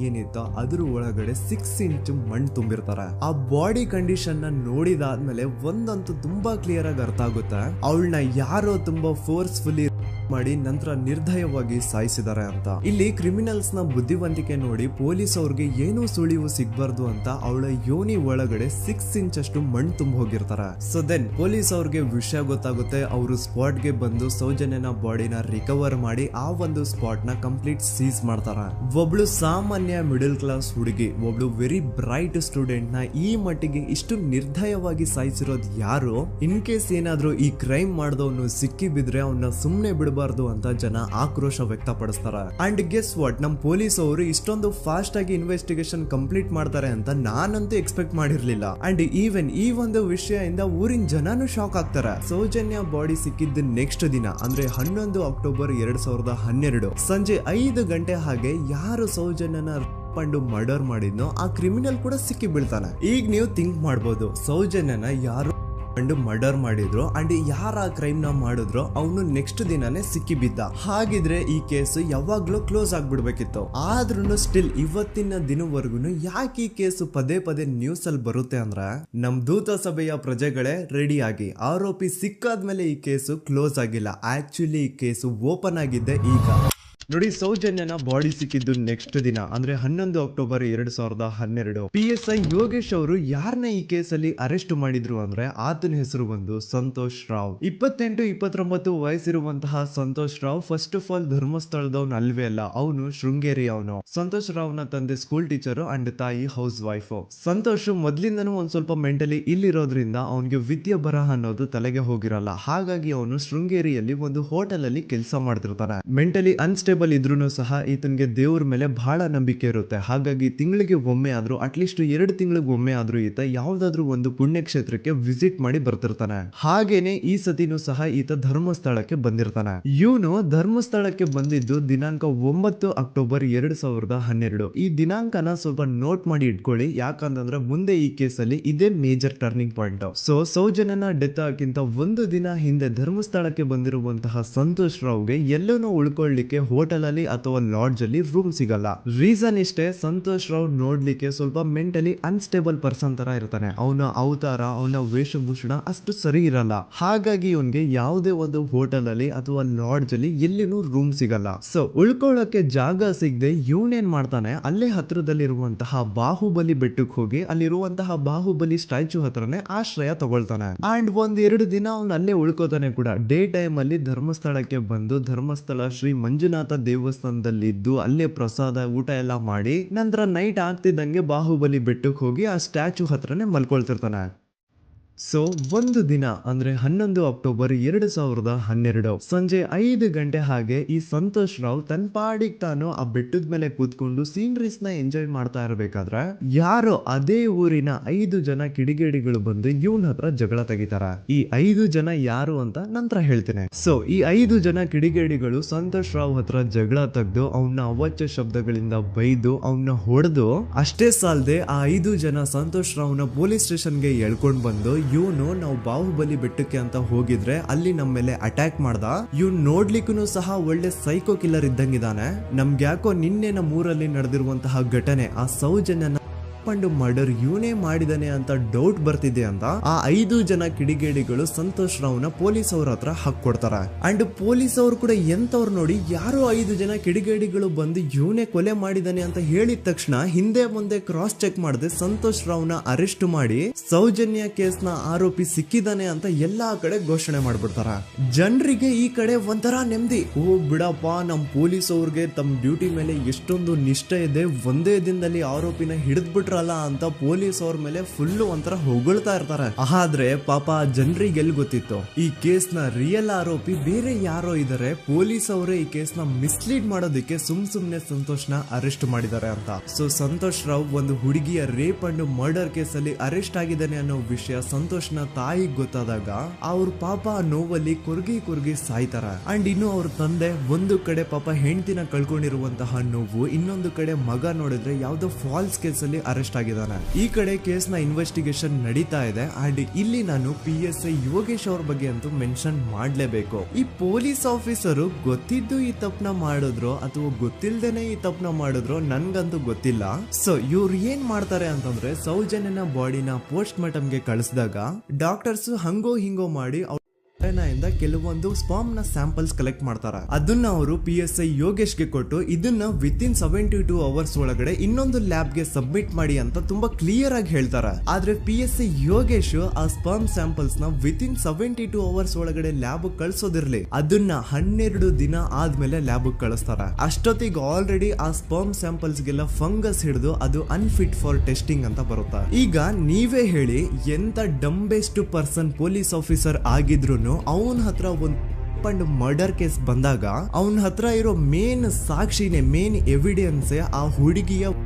ಏನಿತ್ತು ಅದ್ರ ಒಳಗಡೆ 6 ಇಂಚ್ ಮಣ್ಣು ತುಂಬಿರ್ತಾರೆ. ಆ ಬಾಡಿ ಕಂಡೀಷನ್ ನ ನೋಡಿದಾದ್ಮೇಲೆ ಒಂದಂತೂ ತುಂಬಾ ಕ್ಲಿಯರ್ ಆಗಿ ಅರ್ಥ ಆಗುತ್ತೆ, ಅವಳನ್ನ ಯಾರೋ ತುಂಬಾ ಫೋರ್ಸ್ಫುಲಿ ಮಾಡಿ ನಂತರ ನಿರ್ದಯವಾಗಿ ಸಾಯಿಸಿದ್ದಾರೆ ಅಂತ. ಇಲ್ಲಿ ಕ್ರಿಮಿನಲ್ಸ್ ನ ಬುದ್ಧಿವಂತಿಕೆ ನೋಡಿ ಪೊಲೀಸ್ ಅವ್ರಿಗೆ ಏನೂ ಸುಳಿವು ಸಿಗ್ಬಾರ್ದು ಅಂತ ಅವಳ ಯೋನಿ ಒಳಗಡೆ 6 ಇಂಚ್ ಅಷ್ಟು ಮಣ್ಣು ತುಂಬ ಹೋಗಿರ್ತಾರೆ. ಸೊ ದೆನ್ ಪೊಲೀಸ್ ಅವ್ರಿಗೆ ವಿಷಯ ಗೊತ್ತಾಗುತ್ತೆ. ಅವರು ಸ್ಪಾಟ್ ಗೆ ಬಂದು ಸೌಜನ್ಯನ ಬಾಡಿನ ರಿಕವರ್ ಮಾಡಿ ಆ ಒಂದು ಸ್ಪಾಟ್ ನ ಕಂಪ್ಲೀಟ್ ಸೀಸ್ ಮಾಡ್ತಾರೆ. ಒಬ್ಳು ಸಾಮಾನ್ಯ ಮಿಡಲ್ ಕ್ಲಾಸ್ ಹುಡುಗಿ, ಒಬ್ಳು ವೆರಿ ಬ್ರೈಟ್ ಸ್ಟೂಡೆಂಟ್ ನ ಈ ಮಟ್ಟಿಗೆ ಇಷ್ಟು ನಿರ್ದಯವಾಗಿ ಸಾಯಿಸಿರೋದು ಯಾರು? ಇನ್ ಕೇಸ್ ಏನಾದ್ರೂ ಈ ಕ್ರೈಮ್ ಮಾಡಿದವನು ಸಿಕ್ಕಿ ಬಿದ್ರೆ ಅವನ್ನ ಸುಮ್ನೆ ಬಿಡಬಾರ್ದು ಅಂತ ಜನ ಆಕ್ರೋಶ ವ್ಯಕ್ತಪಡಿಸ್ತಾರೆ. ಅಂಡ್ ಗೆಸ್ ವಾಟ್, ನಮ್ ಪೊಲೀಸ್ ಅವರು ಇಷ್ಟೊಂದು ಫಾಸ್ಟ್ ಆಗಿ ಇನ್ವೆಸ್ಟಿಗೇಷನ್ ಕಂಪ್ಲೀಟ್ ಮಾಡ್ತಾರೆ ಅಂತ ನಾನಂತೂ ಎಕ್ಸ್ಪೆಕ್ಟ್ ಮಾಡಿರ್ಲಿಲ್ಲ. ಅಂಡ್ ಈವನ್ ಈ ಒಂದು ವಿಷಯದಿಂದ ಊರಿನ ಜನನು ಶಾಕ್ ಆಗ್ತಾರೆ. ಸೌಜನ್ಯ ಬಾಡಿ ಸಿಕ್ಕಿದ್ದ ನೆಕ್ಸ್ಟ್ ದಿನ ಅಂದ್ರೆ 11 ಅಕ್ಟೋಬರ್ 2012 ಸಂಜೆ 5 ಗಂಟೆ ಹಾಗೆ ಯಾರು ಸೌಜನ್ಯನ ಪಂಡು ಮರ್ಡರ್ ಮಾಡಿದ್ನೋ ಆ ಕ್ರಿಮಿನಲ್ ಕೂಡ ಸಿಕ್ಕಿ ಬೀಳ್ತಾನೆ. ಈಗ ನೀವು ಥಿಂಕ್ ಮಾಡ್ಬೋದು, ಸೌಜನ್ಯನ ಯಾರು ಮರ್ಡರ್ ಮಾಡಿದ್ರು ಅಂಡ್ ಯಾರ ಕ್ರೈಮ್ ನ ಮಾಡಿದ್ರು ಅವನು ನೆಕ್ಸ್ಟ್ ದಿನಾನೇ ಸಿಕ್ಕಿ ಬಿದ್ದ. ಹಾಗಿದ್ರೆ ಈ ಕೇಸ್ ಯಾವಾಗ್ಲೂ ಕ್ಲೋಸ್ ಆಗ್ಬಿಡ್ಬೇಕಿತ್ತು. ಆದ್ರೂ ಸ್ಟಿಲ್ ಇವತ್ತಿನ ದಿನವರೆಗೂ ಯಾಕೆ ಈ ಕೇಸ್ ಪದೇ ಪದೇ ನ್ಯೂಸ್ ಅಲ್ಲಿ ಬರುತ್ತೆ ಅಂದ್ರೆ, ನಮ್ ದೂತ ಸಭೆಯ ಪ್ರಜೆಗಳೇ ರೆಡಿ ಆಗಿ, ಆರೋಪಿ ಸಿಕ್ಕಾದ್ಮೇಲೆ ಈ ಕೇಸು ಕ್ಲೋಸ್ ಆಗಿಲ್ಲ. ಆಕ್ಚುಲಿ ಈ ಕೇಸು ಓಪನ್ ಆಗಿದ್ದೆ ಈಗ. ನೋಡಿ, ಸೌಜನ್ಯನ ಬಾಡಿ ಸಿಕ್ಕಿದ್ದು ನೆಕ್ಸ್ಟ್ ದಿನ ಅಂದ್ರೆ 11 ಅಕ್ಟೋಬರ್ 2012 PSI ಯೋಗೇಶ್ ಅವರು ಯಾರನ್ನ ಈ ಕೇಸಲ್ಲಿ ಅರೆಸ್ಟ್ ಮಾಡಿದ್ರು ಅಂದ್ರೆ ಆತನ ಹೆಸರು ಬಂದು ಸಂತೋಷ್ ರಾವ್. 28-29 ವಯಸ್ಸಿರುವಂತಹ Santosh Rao first of all ಧರ್ಮಸ್ಥಳದವನು ಅಲ್ವೇ ಅಲ್ಲ, ಅವನು ಶೃಂಗೇರಿ ಅವನು. ಸಂತೋಷ್ ರಾವ್ ನ ತಂದೆ ಸ್ಕೂಲ್ ಟೀಚರ್ ಅಂಡ್ ತಾಯಿ ಹೌಸ್ ವೈಫ್. ಸಂತೋಷ್ ಮೊದ್ಲಿಂದನೂ ಒಂದ್ ಸ್ವಲ್ಪ ಮೆಂಟಲಿ ಇಲ್ಲಿರೋದ್ರಿಂದ ಅವನಿಗೆ ವಿದ್ಯೆ ಬರಹ ಅನ್ನೋದು ತಲೆಗೆ ಹೋಗಿರಲ್ಲ. ಹಾಗಾಗಿ ಅವನು ಶೃಂಗೇರಿಯಲ್ಲಿ ಒಂದು ಹೋಟೆಲ್ ಅಲ್ಲಿ ಕೆಲಸ ಮಾಡ್ತಿರ್ತಾನೆ. ಮೆಂಟಲಿ ಅನ್ಸ್ಟೇಬಲ್ ಇದ್ರೂ ಸಹ ಈತನಿಗೆ ದೇವ್ರ ಮೇಲೆ ಬಹಳ ನಂಬಿಕೆ ಇರುತ್ತೆ. ಹಾಗಾಗಿ ತಿಂಗಳಿಗೆ ಒಮ್ಮೆ ಆದ್ರೂ, ಅಟ್ಲೀಸ್ಟ್ 2 ತಿಂಗಳಿಗೆ ಒಮ್ಮೆ ಆದ್ರೂ ಈತ ಯಾವ್ದಾದ್ರು ಒಂದು ಪುಣ್ಯಕ್ಷೇತ್ರಕ್ಕೆ ವಿಸಿಟ್ ಮಾಡಿ ಬರ್ತಿರ್ತಾನೆ. ಹಾಗೇನೆ ಈ ಸತಿನೂ ಸಹ ಈತ ಧರ್ಮಸ್ಥಳಕ್ಕೆ ಬಂದಿರ್ತಾನೆ. ಇವನು ಧರ್ಮಸ್ಥಳಕ್ಕೆ ಬಂದಿದ್ದು ದಿನಾಂಕ 9 ಅಕ್ಟೋಬರ್ 2012. ಈ ದಿನಾಂಕನ ಸ್ವಲ್ಪ ನೋಟ್ ಮಾಡಿ ಇಟ್ಕೊಳ್ಳಿ, ಯಾಕಂತಂದ್ರೆ ಮುಂದೆ ಈ ಕೇಸಲ್ಲಿ ಇದೇ ಮೇಜರ್ ಟರ್ನಿಂಗ್ ಪಾಯಿಂಟ್. ಸೊ ಸೌಜನ್ಯನ ಡೆತ್ ಆಗಿಂತ ಒಂದು ದಿನ ಹಿಂದೆ ಧರ್ಮಸ್ಥಳಕ್ಕೆ ಬಂದಿರುವಂತಹ ಸಂತೋಷ್ ರಾವ್ಗೆ ಎಲ್ಲನೂ ಉಳ್ಕೊಳ್ಳಿಕ್ಕೆ ಹೋಟೆಲ್ ಅಲ್ಲಿ ಅಥವಾ ಲಾಡ್ಜ್ ಅಲ್ಲಿ ರೂಮ್ ಸಿಗಲ್ಲ. ರೀಸನ್ ಇಷ್ಟೇ, ಸಂತೋಷ್ ರಾವ್ ನೋಡ್ಲಿಕ್ಕೆ ಸ್ವಲ್ಪ ಮೆಂಟಲಿ ಅನ್ಸ್ಟೇಬಲ್ ಪರ್ಸನ್ ತರ ಇರ್ತಾನೆ. ಅವನ ಅವತಾರ, ಅವನ ವೇಷಭೂಷಣ ಅಷ್ಟು ಸರಿ ಇರಲ್ಲ. ಹಾಗಾಗಿ ಇವನ್ಗೆ ಯಾವುದೇ ಒಂದು ಹೋಟೆಲ್ ಅಲ್ಲಿ ಅಥವಾ ಲಾಡ್ಜ್ ಅಲ್ಲಿ ಎಲ್ಲಿನೂ ರೂಮ್ ಸಿಗಲ್ಲ. ಸೊ ಉಳ್ಕೊಳ್ಳೋಕೆ ಜಾಗ ಸಿಗದೆ ಇವನೇನ್ ಮಾಡ್ತಾನೆ, ಅಲ್ಲೇ ಹತ್ರದಲ್ಲಿರುವಂತಹ ಬಾಹುಬಲಿ ಬೆಟ್ಟಕ್ಕೆ ಹೋಗಿ ಅಲ್ಲಿರುವಂತಹ ಬಾಹುಬಲಿ ಸ್ಟ್ಯಾಚು ಹತ್ರನೇ ಆಶ್ರಯ ತಗೊಳ್ತಾನೆ. ಅಂಡ್ 1-2 ದಿನ ಅವನು ಅಲ್ಲೇ ಉಳ್ಕೋತಾನೆ ಕೂಡ. ಡೇ ಟೈಮ್ ಅಲ್ಲಿ ಧರ್ಮಸ್ಥಳಕ್ಕೆ ಬಂದು ಧರ್ಮಸ್ಥಳ ಶ್ರೀ ಮಂಜುನಾಥ ದೇವಸ್ಥಾನದಲ್ಲಿದ್ದು ಅಲ್ಲೇ ಪ್ರಸಾದ ಊಟ ಎಲ್ಲ ಮಾಡಿ ನಂತರ ನೈಟ್ ಆಗ್ತಿದ್ದಂಗೆ ಬಾಹುಬಲಿ ಬೆಟ್ಟಕ್ಕೆ ಹೋಗಿ ಆ ಸ್ಟ್ಯಾಚು ಹತ್ರನೇ ಮಲ್ಕೊಳ್ತಿರ್ತಾನೆ. ಸೊ ಒಂದು ದಿನ ಅಂದ್ರೆ 11 ಅಕ್ಟೋಬರ್ 2012 ಸಂಜೆ 5 ಗಂಟೆ ಹಾಗೆ ಈ ಸಂತೋಷ್ ರಾವ್ ತನ್ನ ಪಾಡಿಗೆ ತಾನು ಆ ಬೆಟ್ಟದ ಮೇಲೆ ಕೂತ್ಕೊಂಡು ಸೀನರೀಸ್ ನ ಎಂಜಾಯ್ ಮಾಡ್ತಾ ಇರಬೇಕಾದ್ರೆ ಯಾರೋ ಅದೇ ಊರಿನ 5 ಜನ ಕಿಡಿಗೇಡಿಗಳು ಬಂದು ಇವನ ಹತ್ರ ಜಗಳ ತೆಗಿತಾರ. ಈ 5 ಜನ ಯಾರು ಅಂತ ನಂತರ ಹೇಳ್ತೇನೆ. ಸೊ ಈ 5 ಜನ ಕಿಡಿಗೇಡಿಗಳು ಸಂತೋಷ್ ರಾವ್ ಹತ್ರ ಜಗಳ ತೆಗೆದು ಅವನ ಅವಾಚ್ಯ ಶಬ್ದಗಳಿಂದ ಬೈದು ಅವನ್ನ ಹೊಡೆದು, ಅಷ್ಟೇ ಸಾಲದೆ ಆ 5 ಜನ ಸಂತೋಷ್ ರಾವ್ನ ಪೊಲೀಸ್ ಸ್ಟೇಷನ್ಗೆ ಎಳ್ಕೊಂಡ್ ಬಂದು ಇವನು ನಾವು ಬಾಹುಬಲಿ ಬೆಟ್ಟಕ್ಕೆ ಅಂತ ಹೋಗಿದ್ರೆ ಅಲ್ಲಿ ನಮ್ಮ ಮೇಲೆ ಅಟ್ಯಾಕ್ ಮಾಡ್ದ, ಇವ್ನು ನೋಡ್ಲಿಕ್ಕೂ ಸಹ ಒಳ್ಳೆ ಸೈಕೋ ಕಿಲ್ಲರ್ ಇದ್ದಂಗಿದಾನೆ, ನಮ್ಗೆ ಯಾಕೋ ನಿನ್ನೆ ನಮ್ಮೂರಲ್ಲಿ ನಡೆದಿರುವಂತಹ ಘಟನೆ ಆ ಸೌಜನ್ಯನ ಮರ್ಡರ್ ಇವನೇ ಮಾಡಿದಾನೆ ಅಂತ ಡೌಟ್ ಬರ್ತಿದೆ ಅಂತ ಆ 5 ಜನ ಕಿಡಿಗೇಡಿಗಳು ಸಂತೋಷ್ ರಾವ್ನ ಪೊಲೀಸ್ ಅವ್ರ ಹತ್ರ ಹಾಕೊಡ್ತಾರೆ. ಅಂಡ್ ಪೊಲೀಸ್ ಅವರು ಕೂಡ ಎಂತವ್ರು ನೋಡಿ, ಯಾರೋ 5 ಜನ ಕಿಡಿಗೇಡಿಗಳು ಬಂದು ಇವನೇ ಕೊಲೆ ಮಾಡಿದಾನೆ ಅಂತ ಹೇಳಿದ ತಕ್ಷಣ ಹಿಂದೆ ಮುಂದೆ ಕ್ರಾಸ್ ಚೆಕ್ ಮಾಡದೆ ಸಂತೋಷ್ ರಾವ್ನ ಅರೆಸ್ಟ್ ಮಾಡಿ ಸೌಜನ್ಯ ಕೇಸ್ನ ಆರೋಪಿ ಸಿಕ್ಕಿದಾನೆ ಅಂತ ಎಲ್ಲಾ ಕಡೆ ಘೋಷಣೆ ಮಾಡ್ಬಿಡ್ತಾರ. ಜನರಿಗೆ ಈ ಕಡೆ ಒಂಥರ ನೆಮ್ಮದಿ, ಓ ಬಿಡಪ್ಪ ನಮ್ ಪೊಲೀಸ್ ಅವ್ರಿಗೆ ತಮ್ಮ ಡ್ಯೂಟಿ ಮೇಲೆ ಎಷ್ಟೊಂದು ನಿಷ್ಠೆ ಇದೆ, ಒಂದೇ ದಿನದಲ್ಲಿ ಆರೋಪಿನ ಹಿಡಿದ್ಬಿಟ್ರಲ್ಲ ಅಂತ ಪೊಲೀಸ್ ಅವ್ರ ಮೇಲೆ ಫುಲ್ ಒಂಥರ ಹೊಗಳ್ತಾ ಇರ್ತಾರೆ. ಆದ್ರೆ ಪಾಪ ಜನರಿಗೆ ಎಲ್ಲಿ ಗೊತ್ತಿತ್ತು ಈ ಕೇಸ್ ನ ರಿಯಲ್ ಆರೋಪಿ ಬೇರೆ ಯಾರೋ ಇದಾರೆ, ಪೊಲೀಸ್ ಅವರೇ ಈ ಕೇಸ್ ನ ಮಿಸ್ಲೀಡ್ ಮಾಡೋದಕ್ಕೆ ಸುಮ್ನೆ ಸಂತೋಷ್ ನ ಅರೆಸ್ಟ್ ಮಾಡಿದ್ದಾರೆ ಅಂತ. ಸೊ ಸಂತೋಷ್ ರಾವ್ ಒಂದು ಹುಡುಗಿಯ ರೇಪ್ ಅಂಡ್ ಮರ್ಡರ್ ಕೇಸ್ ಅಲ್ಲಿ ಅರೆಸ್ಟ್ ಆಗಿದ್ದಾನೆ ಅನ್ನೋ ವಿಷಯ ಸಂತೋಷ್ ನ ತಾಯಿಗೆ ಗೊತ್ತಾದಾಗ ಅವ್ರ ಪಾಪ ನೋವಲ್ಲಿ ಕುರ್ಗಿ ಸಾಯ್ತಾರ. ಅಂಡ್ ಇನ್ನು ಅವ್ರ ತಂದೆ ಒಂದು ಕಡೆ ಪಾಪ ಹೆಂಡತಿನ ಕಳ್ಕೊಂಡಿರುವಂತಹ ನೋವು, ಇನ್ನೊಂದು ಕಡೆ ಮಗ ನೋಡಿದ್ರೆ ಯಾವ್ದೋ ಫಾಲ್ಸ್ ಕೇಸ್ ಅಲ್ಲಿ ಅರೆಸ್ಟ್ ಆಗಿದ್ದಾನೆ. ಈ ಕಡೆ ಕೇಸ್ ನ ಇನ್ವೆಸ್ಟಿಗೇಷನ್ ನಡೀತಾ ಇದೆ. ಅಂಡ್ ಇಲ್ಲಿ ನಾನು PSI ಯೋಗೇಶ್ ಅವ್ರ ಬಗ್ಗೆ ಅಂತೂ ಮೆನ್ಷನ್ ಮಾಡ್ಲೇಬೇಕು. ಈ ಪೊಲೀಸ್ ಆಫೀಸರು ಗೊತ್ತಿದ್ದು ಈ ತಪ್ಪನ ಮಾಡಿದ್ರು ಅಥವಾ ಗೊತ್ತಿಲ್ದೇನೆ ಈ ತಪ್ಪನ ಮಾಡಿದ್ರು ನನ್ಗಂತೂ ಗೊತ್ತಿಲ್ಲ. ಸೊ ಇವ್ರು ಏನ್ ಮಾಡ್ತಾರೆ ಅಂತಂದ್ರೆ ಸೌಜನ್ಯನ ಬಾಡಿನ ಪೋಸ್ಟ್ ಮಾರ್ಟಮ್ ಗೆ ಕಳಿಸಿದಾಗ ಡಾಕ್ಟರ್ಸ್ ಹಂಗೋ ಹಿಂಗೋ ಮಾಡಿ ಇಂದ ಕೆಲವೊಂದು ಸ್ಪರ್ಮ್ ನ ಸ್ಯಾಂಪಲ್ಸ್ ಕಲೆಕ್ಟ್ ಮಾಡ್ತಾರ. ಅದನ್ನ ಅವರು PSI ಯೋಗೇಶ್ಗೆ ಕೊಟ್ಟು ಇದನ್ನ ವಿತಿನ್ 72 ಅವರ್ಸ್ ಒಳಗಡೆ ಇನ್ನೊಂದು ಲ್ಯಾಬ್ ಗೆ ಸಬ್ಮಿಟ್ ಮಾಡಿ ಅಂತ ತುಂಬಾ ಕ್ಲಿಯರ್ ಆಗಿ ಹೇಳ್ತಾರೆ. ಆದ್ರೆ PSI ಯೋಗೇಶ್ ಆ ಸ್ಪರ್ಮ್ ಸ್ಯಾಂಪಲ್ಸ್ ನ ವಿತಿನ್ 72 ಅವರ್ಸ್ ಒಳಗಡೆ ಲ್ಯಾಬ್ ಕಳ್ಸೋದಿರ್ಲಿ, ಅದನ್ನ 12 ದಿನ ಆದ್ಮೇಲೆ ಲ್ಯಾಬ್ ಕಳಿಸ್ತಾರ. ಅಷ್ಟೊತ್ತಿಗೆ ಆಲ್ರೆಡಿ ಆ ಸ್ಪರ್ಮ್ ಸ್ಯಾಂಪಲ್ಸ್ ಗೆಲ್ಲ ಫಂಗಸ್ ಹಿಡಿದು ಅದು ಅನ್ಫಿಟ್ ಫಾರ್ ಟೆಸ್ಟಿಂಗ್ ಅಂತ ಬರುತ್ತೆ. ಈಗ ನೀವೇ ಹೇಳಿ, ಎಂತ ಡಂಬೆಸ್ಟ್ ಪರ್ಸನ್ ಪೊಲೀಸ್ ಆಫೀಸರ್ ಆಗಿದ್ರು ಅವನ ಹತ್ರ ಒಂದು ಮರ್ಡರ್ ಕೇಸ್ ಬಂದಾಗ ಅವನ ಹತ್ರ ಇರೋ ಮೇನ್ ಸಾಕ್ಷಿನೇ, ಮೇನ್ ಎವಿಡೆನ್ಸ್ ಆ ಹುಡುಗಿಯ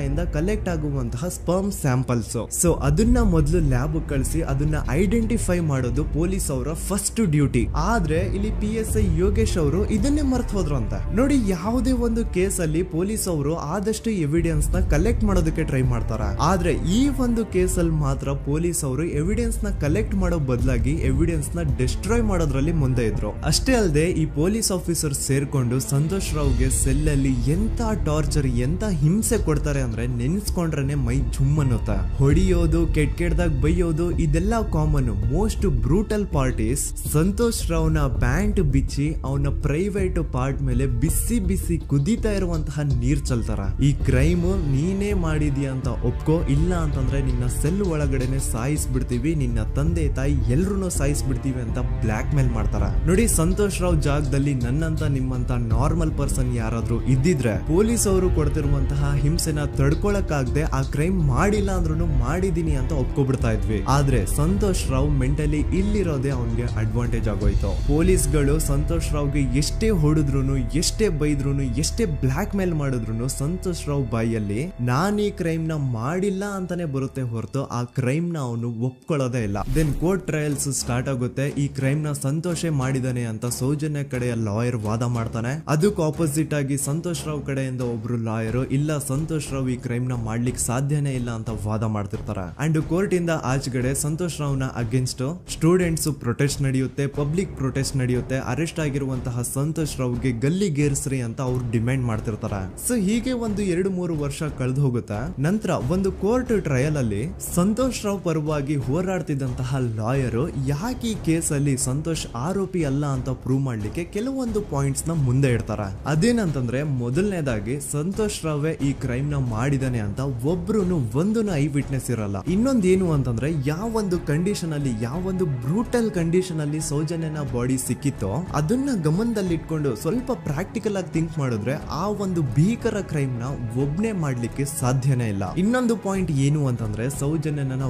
ಇಂದ ಕಲೆಕ್ಟ್ ಆಗುವಂತಹ ಸ್ಪರ್ಮ್ ಸ್ಯಾಂಪಲ್ಸ್. ಸೊ ಅದನ್ನ ಮೊದಲು ಲ್ಯಾಬ್ ಕಳಿಸಿ ಅದನ್ನ ಐಡೆಂಟಿಫೈ ಮಾಡೋದು ಪೊಲೀಸ್ ಅವರ ಫಸ್ಟ್ ಡ್ಯೂಟಿ. ಆದ್ರೆ ಇಲ್ಲಿ PSI ಯೋಗೇಶ್ ಅವರು ಇದನ್ನೇ ಮರ್ತು ಹೋದ್ರು ಅಂತ ನೋಡಿ. ಯಾವುದೇ ಒಂದು ಕೇಸ್ ಅಲ್ಲಿ ಪೊಲೀಸ್ ಅವರು ಆದಷ್ಟು ಎವಿಡೆನ್ಸ್ ನ ಕಲೆಕ್ಟ್ ಮಾಡೋದಕ್ಕೆ ಟ್ರೈ ಮಾಡ್ತಾರ. ಆದ್ರೆ ಈ ಒಂದು ಕೇಸ್ ಅಲ್ಲಿ ಮಾತ್ರ ಪೊಲೀಸ್ ಅವರು ಎವಿಡೆನ್ಸ್ ನ ಕಲೆಕ್ಟ್ ಮಾಡೋ ಬದಲಾಗಿ ಎವಿಡೆನ್ಸ್ ನ ಡಿಸ್ಟ್ರಾಯ್ ಮಾಡೋದ್ರಲ್ಲಿ ಮುಂದೆ ಇದ್ರು. ಅಷ್ಟೇ ಅಲ್ಲದೆ ಈ ಪೊಲೀಸ್ ಆಫೀಸರ್ ಸೇರ್ಕೊಂಡು ಸಂತೋಷ್ ರಾವ್ಗೆ ಸೆಲ್ ಅಲ್ಲಿ ಎಂತ ಟಾರ್ಚರ್, ಎಂತ ಹಿಂಸೆ ಕೊಡ್ತಾರೆ ಅಂದ್ರೆ ನೆನ್ಸ್ಕೊಂಡ್ರೆ ಮೈ ಜುಮ್ ಅನ್ನುತ್ತಾ. ಹೊಡಿಯೋದು, ಕೆಟ್ಟದಾಗ ಬೈಯೋದು, ಇದೆಲ್ಲ common. Most brutal parties Santosh ರಾವ್ನ ಪ್ಯಾಂಟ್ ಬಿಚ್ಚಿ ಅವನ ಪ್ರೈವೇಟ್ ಪಾರ್ಟ್ ಮೇಲೆ ಬಿಸಿ ಬಿಸಿ ಕುದೀತಾ ಇರುವಂತಹ ನೀರ್ ಚಲ್ತಾರ. ಈ ಕ್ರೈಮ್ ನೀನೇ ಮಾಡಿದ್ಯಾ ಅಂತ ಒಪ್ಕೋ, ಇಲ್ಲ ಅಂತಂದ್ರೆ ನಿನ್ನ ಸೆಲ್ ಒಳಗಡೆನೆ ಸಾಯಿಸ್ಬಿಡ್ತೀವಿ, ನಿನ್ನ ತಂದೆ ತಾಯಿ ಎಲ್ರು ಸಾಯಿಸ್ಬಿಡ್ತೀವಿ ಅಂತ ಬ್ಲಾಕ್ ಮೇಲ್ ಮಾಡ್ತಾರ. ನೋಡಿ, ಸಂತೋಷ್ ರಾವ್ ಜಾಗದಲ್ಲಿ ನನ್ನಂತ ನಿಮ್ಮಂತ ನಾರ್ಮಲ್ ಪರ್ಸನ್ ಯಾರಾದ್ರೂ ಇದ್ದಿದ್ರೆ ಪೊಲೀಸ್ ಅವರು ಕೊಡ್ತಿರುವಂತಹ ಹಿಂಸೆನ ತಡ್ಕೊಳಕ್ಕಾಗದೆ ಆ ಕ್ರೈಮ್ ಮಾಡಿಲ್ಲ ಅಂದ್ರೂ ಮಾಡಿದೀನಿ ಅಂತ ಒಪ್ಕೊಬಿಡ್ತಾ ಇದ್ವಿ. ಆದ್ರೆ ಸಂತೋಷ್ ರಾವ್ ಮೆಂಟಲಿ ಇಲ್ಲಿರೋದೇ ಅವನ್ಗೆ ಅಡ್ವಾಂಟೇಜ್ ಆಗೋಯ್ತು. ಪೊಲೀಸ್ಗಳು ಸಂತೋಷ್ ರಾವ್ಗೆ ಎಷ್ಟೇ ಹೊಡೆದ್ರು, ಎಷ್ಟೇ ಬೈದ್ರು, ಎಷ್ಟೇ ಬ್ಲಾಕ್ ಮೇಲ್ ಮಾಡಿದ್ರು ಸಂತೋಷ್ ರಾವ್ ಬಾಯಲ್ಲಿ ನಾನ್ ಈ ಕ್ರೈಮ್ ನ ಮಾಡಿಲ್ಲ ಅಂತಾನೆ ಬರುತ್ತೆ ಹೊರತು ಆ ಕ್ರೈಮ್ ನ ಅವನು ಒಪ್ಕೊಳ್ಳೋದೇ ಇಲ್ಲ. ದೆನ್ ಕೋರ್ಟ್ ಟ್ರಯಲ್ಸ್ ಸ್ಟಾರ್ಟ್ ಆಗುತ್ತೆ. ಈ ಕ್ರೈಮ್ ನ ಸಂತೋಷೇ ಮಾಡಿದಾನೆ ಅಂತ ಸೌಜನ್ಯ ಕಡೆಯ ಲಾಯರ್ ವಾದ ಮಾಡ್ತಾನೆ. ಅದಕ್ಕೆ ಆಪೋಸಿಟ್ ಆಗಿ ಸಂತೋಷ್ ರಾವ್ ಕಡೆಯಿಂದ ಒಬ್ರು ಲಾಯರ್ ಇಲ್ಲ, ಸಂತೋಷ್ ರಾವ್ ಈ ಕ್ರೈಮ್ ನ ಮಾಡ್ಲಿಕ್ಕೆ ಸಾಧ್ಯನೇ ಇಲ್ಲ ಅಂತ ವಾದ ಮಾಡ್ತಿರ್ತಾರೆ. ಅಂಡ್ ಕೋರ್ಟ್ ಇಂದ ಆಚೆಗಡೆ ಸಂತೋಷ್ ರಾವ್ ನ ಅಗೇನ್ಸ್ಟ್ ಸ್ಟೂಡೆಂಟ್ಸ್ ಪ್ರೊಟೆಸ್ಟ್ ನಡೆಯುತ್ತೆ, ಪಬ್ಲಿಕ್ ಪ್ರೊಟೆಸ್ಟ್ ನಡೆಯುತ್ತೆ. ಅರೆಸ್ಟ್ ಆಗಿರುವಂತಹ ಸಂತೋಷ್ ರಾವ್ಗೆ ಗಲ್ಲಿಗೇರಿಸ್ರಿ ಅಂತ ಅವ್ರು ಡಿಮ್ಯಾಂಡ್ ಮಾಡ್ತಿರ್ತಾರೆ. ಸೊ ಹೀಗೆ ಒಂದು 2-3 ವರ್ಷ ಕಳೆದು ಹೋಗುತ್ತೆ. ನಂತರ ಒಂದು ಕೋರ್ಟ್ ಟ್ರಯಲ್ ಅಲ್ಲಿ ಸಂತೋಷ್ ರಾವ್ ಪರವಾಗಿ ಹೋರಾಡ್ತಿದ್ದಂತಹ ಲಾಯರ್ ಯಾಕೆ ಈ ಕೇಸ್ ಅಲ್ಲಿ ಸಂತೋಷ್ ಆರೋಪಿ ಅಲ್ಲ ಅಂತ ಪ್ರೂವ್ ಮಾಡ್ಲಿಕ್ಕೆ ಕೆಲವೊಂದು ಪಾಯಿಂಟ್ಸ್ ನ ಮುಂದೆ ಇಡ್ತಾರೆ. ಅದೇನಂತಂದ್ರೆ, ಮೊದಲನೇದಾಗಿ ಸಂತೋಷ್ ರಾವ್ ಈ ಕ್ರೈಮ್ ನ ಮಾಡಿದಾನೆ ಅಂತ ಒಬ್ರು ಒಂದು ಐ ವಿಟ್ನೆಸ್ ಇರಲ್ಲ. ಇನ್ನೊಂದೇನು ಅಂತಂದ್ರೆ, ಯಾವೊಂದು ಕಂಡೀಷನ್ ಅಲ್ಲಿ, ಯಾವೊಂದು ಬ್ರೂಟಲ್ ಕಂಡೀಷನ್ ಅಲ್ಲಿ ಸೌಜನ್ಯನ ಬಾಡಿ ಸಿಕ್ಕಿತ್ತೋ ಅದನ್ನ ಗಮನದಲ್ಲಿ ಇಟ್ಕೊಂಡು ಸ್ವಲ್ಪ ಪ್ರಾಕ್ಟಿಕಲ್ ಆಗಿ ಥಿಂಕ್ ಮಾಡಿದ್ರೆ ಆ ಒಂದು ಭೀಕರ ಕ್ರೈಮ್ ನ ಒಬ್ನೇ ಮಾಡ್ಲಿಕ್ಕೆ ಸಾಧ್ಯನೇ ಇಲ್ಲ. ಇನ್ನೊಂದು ಪಾಯಿಂಟ್ ಏನು ಅಂತಂದ್ರೆ, ಸೌಜನ್ಯನ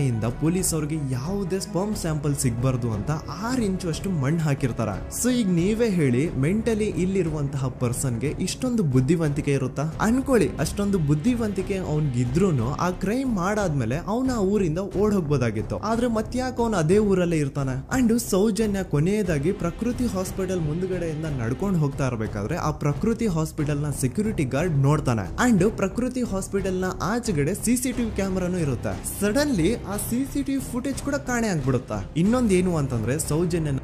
ಇಂದ ಪೊಲೀಸ್ ಅವ್ರಿಗೆ ಯಾವುದೇ ಸ್ಪರ್ಮ್ ಸ್ಯಾಂಪಲ್ ಸಿಗ್ಬಾರ್ದು ಅಂತ 6 ಇಂಚು ಅಷ್ಟು ಮಣ್ಣು ಹಾಕಿರ್ತಾರ. ಸೊ ಈಗ ನೀವೇ ಹೇಳಿ, ಮೆಂಟಲಿ ಇಲ್ಲಿರುವಂತಹ ಪರ್ಸನ್ಗೆ ಇಷ್ಟೊಂದು ಬುದ್ಧಿವಂತಿಕೆ ಇರುತ್ತಾ ಅನ್ಕೊಳ್ಳಿ. ಅಷ್ಟೊಂದು ಬುದ್ಧಿವಂತಿಕೆ ಅವ್ನಿಗಿದ್ರೂನು ಆ ಕ್ರೈಮ್ ಮಾಡಾದ್ಮೇಲೆ ಅವನ ಆ ಊರಿಂದ ಓಡ್ ಹೋಗ್ಬೋದಾಗಿತ್ತು. ಆದ್ರೆ ಮತ್ತ್ಯಾಕೆ ಅವನು ಅದೇ ಊರಲ್ಲೇ ಇರ್ತಾನೆ. ಅಂಡ್ ಸೌಜನ್ಯ ಕೊನೆಯದಾಗಿ ಪ್ರಕೃತಿ ಹಾಸ್ಪಿಟಲ್ ಮುಂದ್ಗಡೆಯಿಂದ ನಡ್ಕೊಂಡು ಹೋಗ್ತಾ ಇರ್ಬೇಕಾದ್ರೆ ಆ ಪ್ರಕೃತಿ ಹಾಸ್ಪಿಟಲ್ ನ ಸೆಕ್ಯೂರಿಟಿ ಗಾರ್ಡ್ ನೋಡ್ತಾನೆ. ಅಂಡ್ ಪ್ರಕೃತಿ ಹಾಸ್ಪಿಟಲ್ ನ ಆಚೆಗಡೆ CCTV ಕ್ಯಾಮೆರಾನು ಇರುತ್ತೆ. ಸಡನ್ಲಿ ಆ CCTV ಫುಟೇಜ್ ಕೂಡ ಕಾಣೆ ಆಗ್ಬಿಡುತ್ತಾ. ಇನ್ನೊಂದೇನು ಅಂತಂದ್ರೆ, ಸೌಜನ್ಯ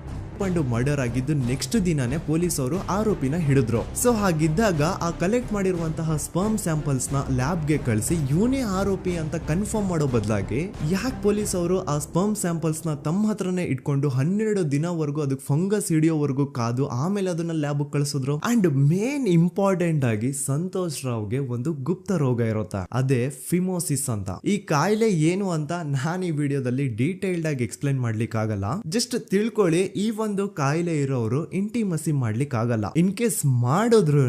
ಮರ್ಡರ್ ಆಗಿದ್ದು ನೆಕ್ಸ್ಟ್ ದಿನಾನೇ ಪೊಲೀಸ್ ಅವರು ಆರೋಪಿನ ಹಿಡಿದ್ರು. ಸೊ ಹಾಗಿದ್ದಾಗ ಆ ಕಲೆಕ್ಟ್ ಮಾಡಿರುವಂತಹ ಸ್ಪರ್ಮ್ ಸ್ಯಾಂಪಲ್ಸ್ ನ ಲ್ಯಾಬ್ ಗೆ ಕಳಿಸಿ ಇವನೇ ಆರೋಪಿ ಅಂತ ಕನ್ಫರ್ಮ್ ಮಾಡೋ ಬದಲಾಗಿ ಯಾಕೆ ಪೊಲೀಸ್ ಅವರು ಆ ಸ್ಪರ್ಮ್ ಸ್ಯಾಂಪಲ್ಸ್ ನ ತಮ್ಮ ಹತ್ರನೇ ಇಟ್ಕೊಂಡು 12 ದಿನವರೆಗೂ ಅದಕ್ಕೆ ಫಂಗಸ್ ಹಿಡಿಯೋವರೆಗೂ ಕಾದು ಆಮೇಲೆ ಅದನ್ನ ಲ್ಯಾಬ್ ಕಳಿಸಿದ್ರು. ಅಂಡ್ ಮೇನ್ ಇಂಪಾರ್ಟೆಂಟ್ ಆಗಿ ಸಂತೋಷ್ ರಾವ್ಗೆ ಒಂದು ಗುಪ್ತ ರೋಗ ಇರುತ್ತೆ, ಅದೇ ಫಿಮೋಸಿಸ್ ಅಂತ. ಈ ಕಾಯಿಲೆ ಏನು ಅಂತ ನಾನು ಈ ವಿಡಿಯೋದಲ್ಲಿ ಡೀಟೇಲ್ಡ್ ಆಗಿ ಎಕ್ಸ್ಪ್ಲೈನ್ ಮಾಡ್ಲಿಕ್ಕೆ ಆಗಲ್ಲ. ಜಸ್ಟ್ ತಿಳ್ಕೊಳ್ಳಿ, ಈ ಒಂದು ಕಾಯಿಲೆ ಇರೋರು ಇಂಟಿಮಸಿ ಮಾಡ್ಲಿಕ್ಕೆ ಆಗಲ್ಲ. ಇನ್ ಕೇಸ್ ಮಾಡಿದ್ರು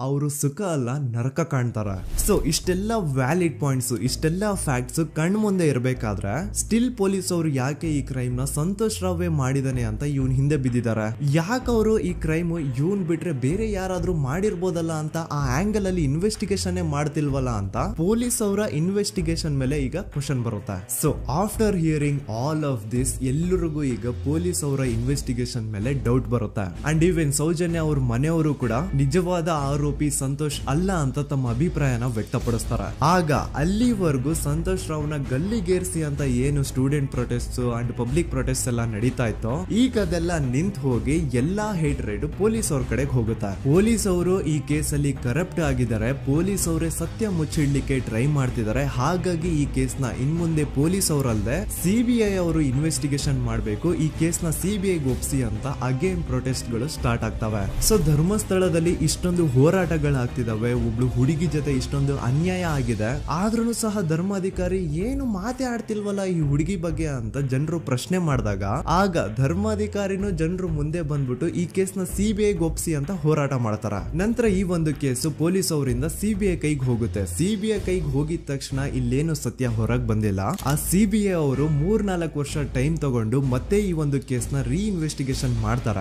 ಅವರು ಸುಖ ಅಲ್ಲ ನರಕ ಕಾಣ್ತಾರ. ಸೊ ಇಷ್ಟೆಲ್ಲ ವ್ಯಾಲಿಡ್ ಪಾಯಿಂಟ್ಸ್, ಇಷ್ಟೆಲ್ಲ ಫ್ಯಾಕ್ಟ್ಸ್ ಕಣ್ ಮುಂದೆ ಇರಬೇಕಾದ್ರೆ ಸ್ಟಿಲ್ ಪೊಲೀಸ್ ಅವರು ಯಾಕೆ ಈ ಕ್ರೈಮ್ ನ ಸಂತೋಷ್ ರಾವೇ ಮಾಡಿದಾನೆ ಅಂತ ಇವನ್ ಹಿಂದೆ ಬಿದ್ದಿದ್ದಾರೆ. ಯಾಕೆ ಅವರು ಈ ಕ್ರೈಮ್ ಇವನ್ ಬಿಟ್ರೆ ಬೇರೆ ಯಾರಾದ್ರೂ ಮಾಡಿರ್ಬೋದಲ್ಲ ಅಂತ ಆ ಆಂಗಲ್ ಅಲ್ಲಿ ಇನ್ವೆಸ್ಟಿಗೇಷನ್ ಮಾಡ್ತಿಲ್ವಲ್ಲ ಅಂತ ಪೊಲೀಸ್ ಅವರ ಇನ್ವೆಸ್ಟಿಗೇಷನ್ ಮೇಲೆ ಈಗ ಕ್ವಶನ್ ಬರುತ್ತೆ. So after hearing all of this, ಎಲ್ಲರಿಗೂ ಈಗ ಪೊಲೀಸ್ ಅವರ ಇನ್ವೆಸ್ಟಿಗೇಷನ್ ಇನ್ವೆಸ್ಟಿಗೇಷನ್ ಮೇಲೆ ಡೌಟ್ ಬರುತ್ತೆ. ಅಂಡ್ ಈವನ್ ಸೌಜನ್ಯ ಅವ್ರ ಮನೆಯವರು ಕೂಡ ನಿಜವಾದ ಆರೋಪಿ ಸಂತೋಷ್ ಅಲ್ಲ ಅಂತ ತಮ್ಮ ಅಭಿಪ್ರಾಯನ ವ್ಯಕ್ತಪಡಿಸ್ತಾರೆ. ಆಗ ಅಲ್ಲಿವರೆಗೂ ಸಂತೋಷ್ ರಾವ್ನ ಗಲ್ಲಿಗೇರಿಸಿ ಅಂತ ಏನು student protest and public protest ಎಲ್ಲ ನಡೀತಾ ಇತ್ತು, ಈಗ ಅದೆಲ್ಲ ನಿಂತು ಹೋಗಿ ಎಲ್ಲಾ ಹೇಟ್ರೇಡ್ ಪೊಲೀಸ್ ಅವ್ರ ಕಡೆಗೆ ಹೋಗುತ್ತೆ. ಪೊಲೀಸ್ ಅವರು ಈ ಕೇಸಲ್ಲಿ ಕರಪ್ಟ್ ಆಗಿದ್ದಾರೆ, ಪೊಲೀಸ್ ಅವರೇ ಸತ್ಯ ಮುಚ್ಚಿಡ್ಲಿಕ್ಕೆ ಟ್ರೈ ಮಾಡ್ತಿದ್ದಾರೆ. ಹಾಗಾಗಿ ಈ ಕೇಸ್ ನ ಇನ್ಮುಂದೆ ಪೊಲೀಸ್ ಅವರಲ್ಲದೆ ಸಿಬಿಐ ಅವರು ಇನ್ವೆಸ್ಟಿಗೇಷನ್ ಮಾಡಬೇಕು, ಈ ಕೇಸ್ ನ ಸಿಬಿಐ ಒಪ್ಸಿ ಅಂತ ಅಗೇನ್ ಪ್ರೊಟೆಸ್ಟ್ ಗಳು ಸ್ಟಾರ್ಟ್ ಆಗ್ತವೆ. ಸೊ ಧರ್ಮಸ್ಥಳದಲ್ಲಿ ಇಷ್ಟೊಂದು ಹೋರಾಟಗಳಾಗ್ತಿದಾವೆ, ಒಬ್ಳು ಹುಡುಗಿ ಜೊತೆ ಇಷ್ಟೊಂದು ಅನ್ಯಾಯ ಆಗಿದೆ, ಆದ್ರೂ ಸಹ ಧರ್ಮಾಧಿಕಾರಿ ಏನು ಮಾತೇ ಆಡ್ತಿಲ್ವಲ್ಲ ಈ ಹುಡುಗಿ ಬಗ್ಗೆ ಅಂತ ಜನರು ಪ್ರಶ್ನೆ ಮಾಡಿದಾಗ ಆಗ ಧರ್ಮಾಧಿಕಾರಿನೂ ಜನರು ಮುಂದೆ ಬಂದ್ಬಿಟ್ಟು ಈ ಕೇಸ್ ನ ಸಿಬಿಐ ಒಪ್ಸಿ ಅಂತ ಹೋರಾಟ ಮಾಡ್ತಾರ. ನಂತರ ಈ ಒಂದು ಕೇಸು ಪೊಲೀಸ್ ಅವರಿಂದ ಸಿಬಿಐ ಕೈಗೆ ಹೋಗುತ್ತೆ. ಸಿಬಿಐ ಕೈಗೆ ಹೋಗಿದ ತಕ್ಷಣ ಇಲ್ಲೇನು ಸತ್ಯ ಹೊರಗೆ ಬಂದಿಲ್ಲ. ಆ ಸಿಬಿಐ ಅವರು 3-4 ವರ್ಷ ಟೈಮ್ ತಗೊಂಡು ಮತ್ತೆ ಈ ಒಂದು ಕೇಸ್ ನ ರೀ ಇನ್ವೆಸ್ಟಿಗೇಷನ್ ಮಾಡ್ತಾರ.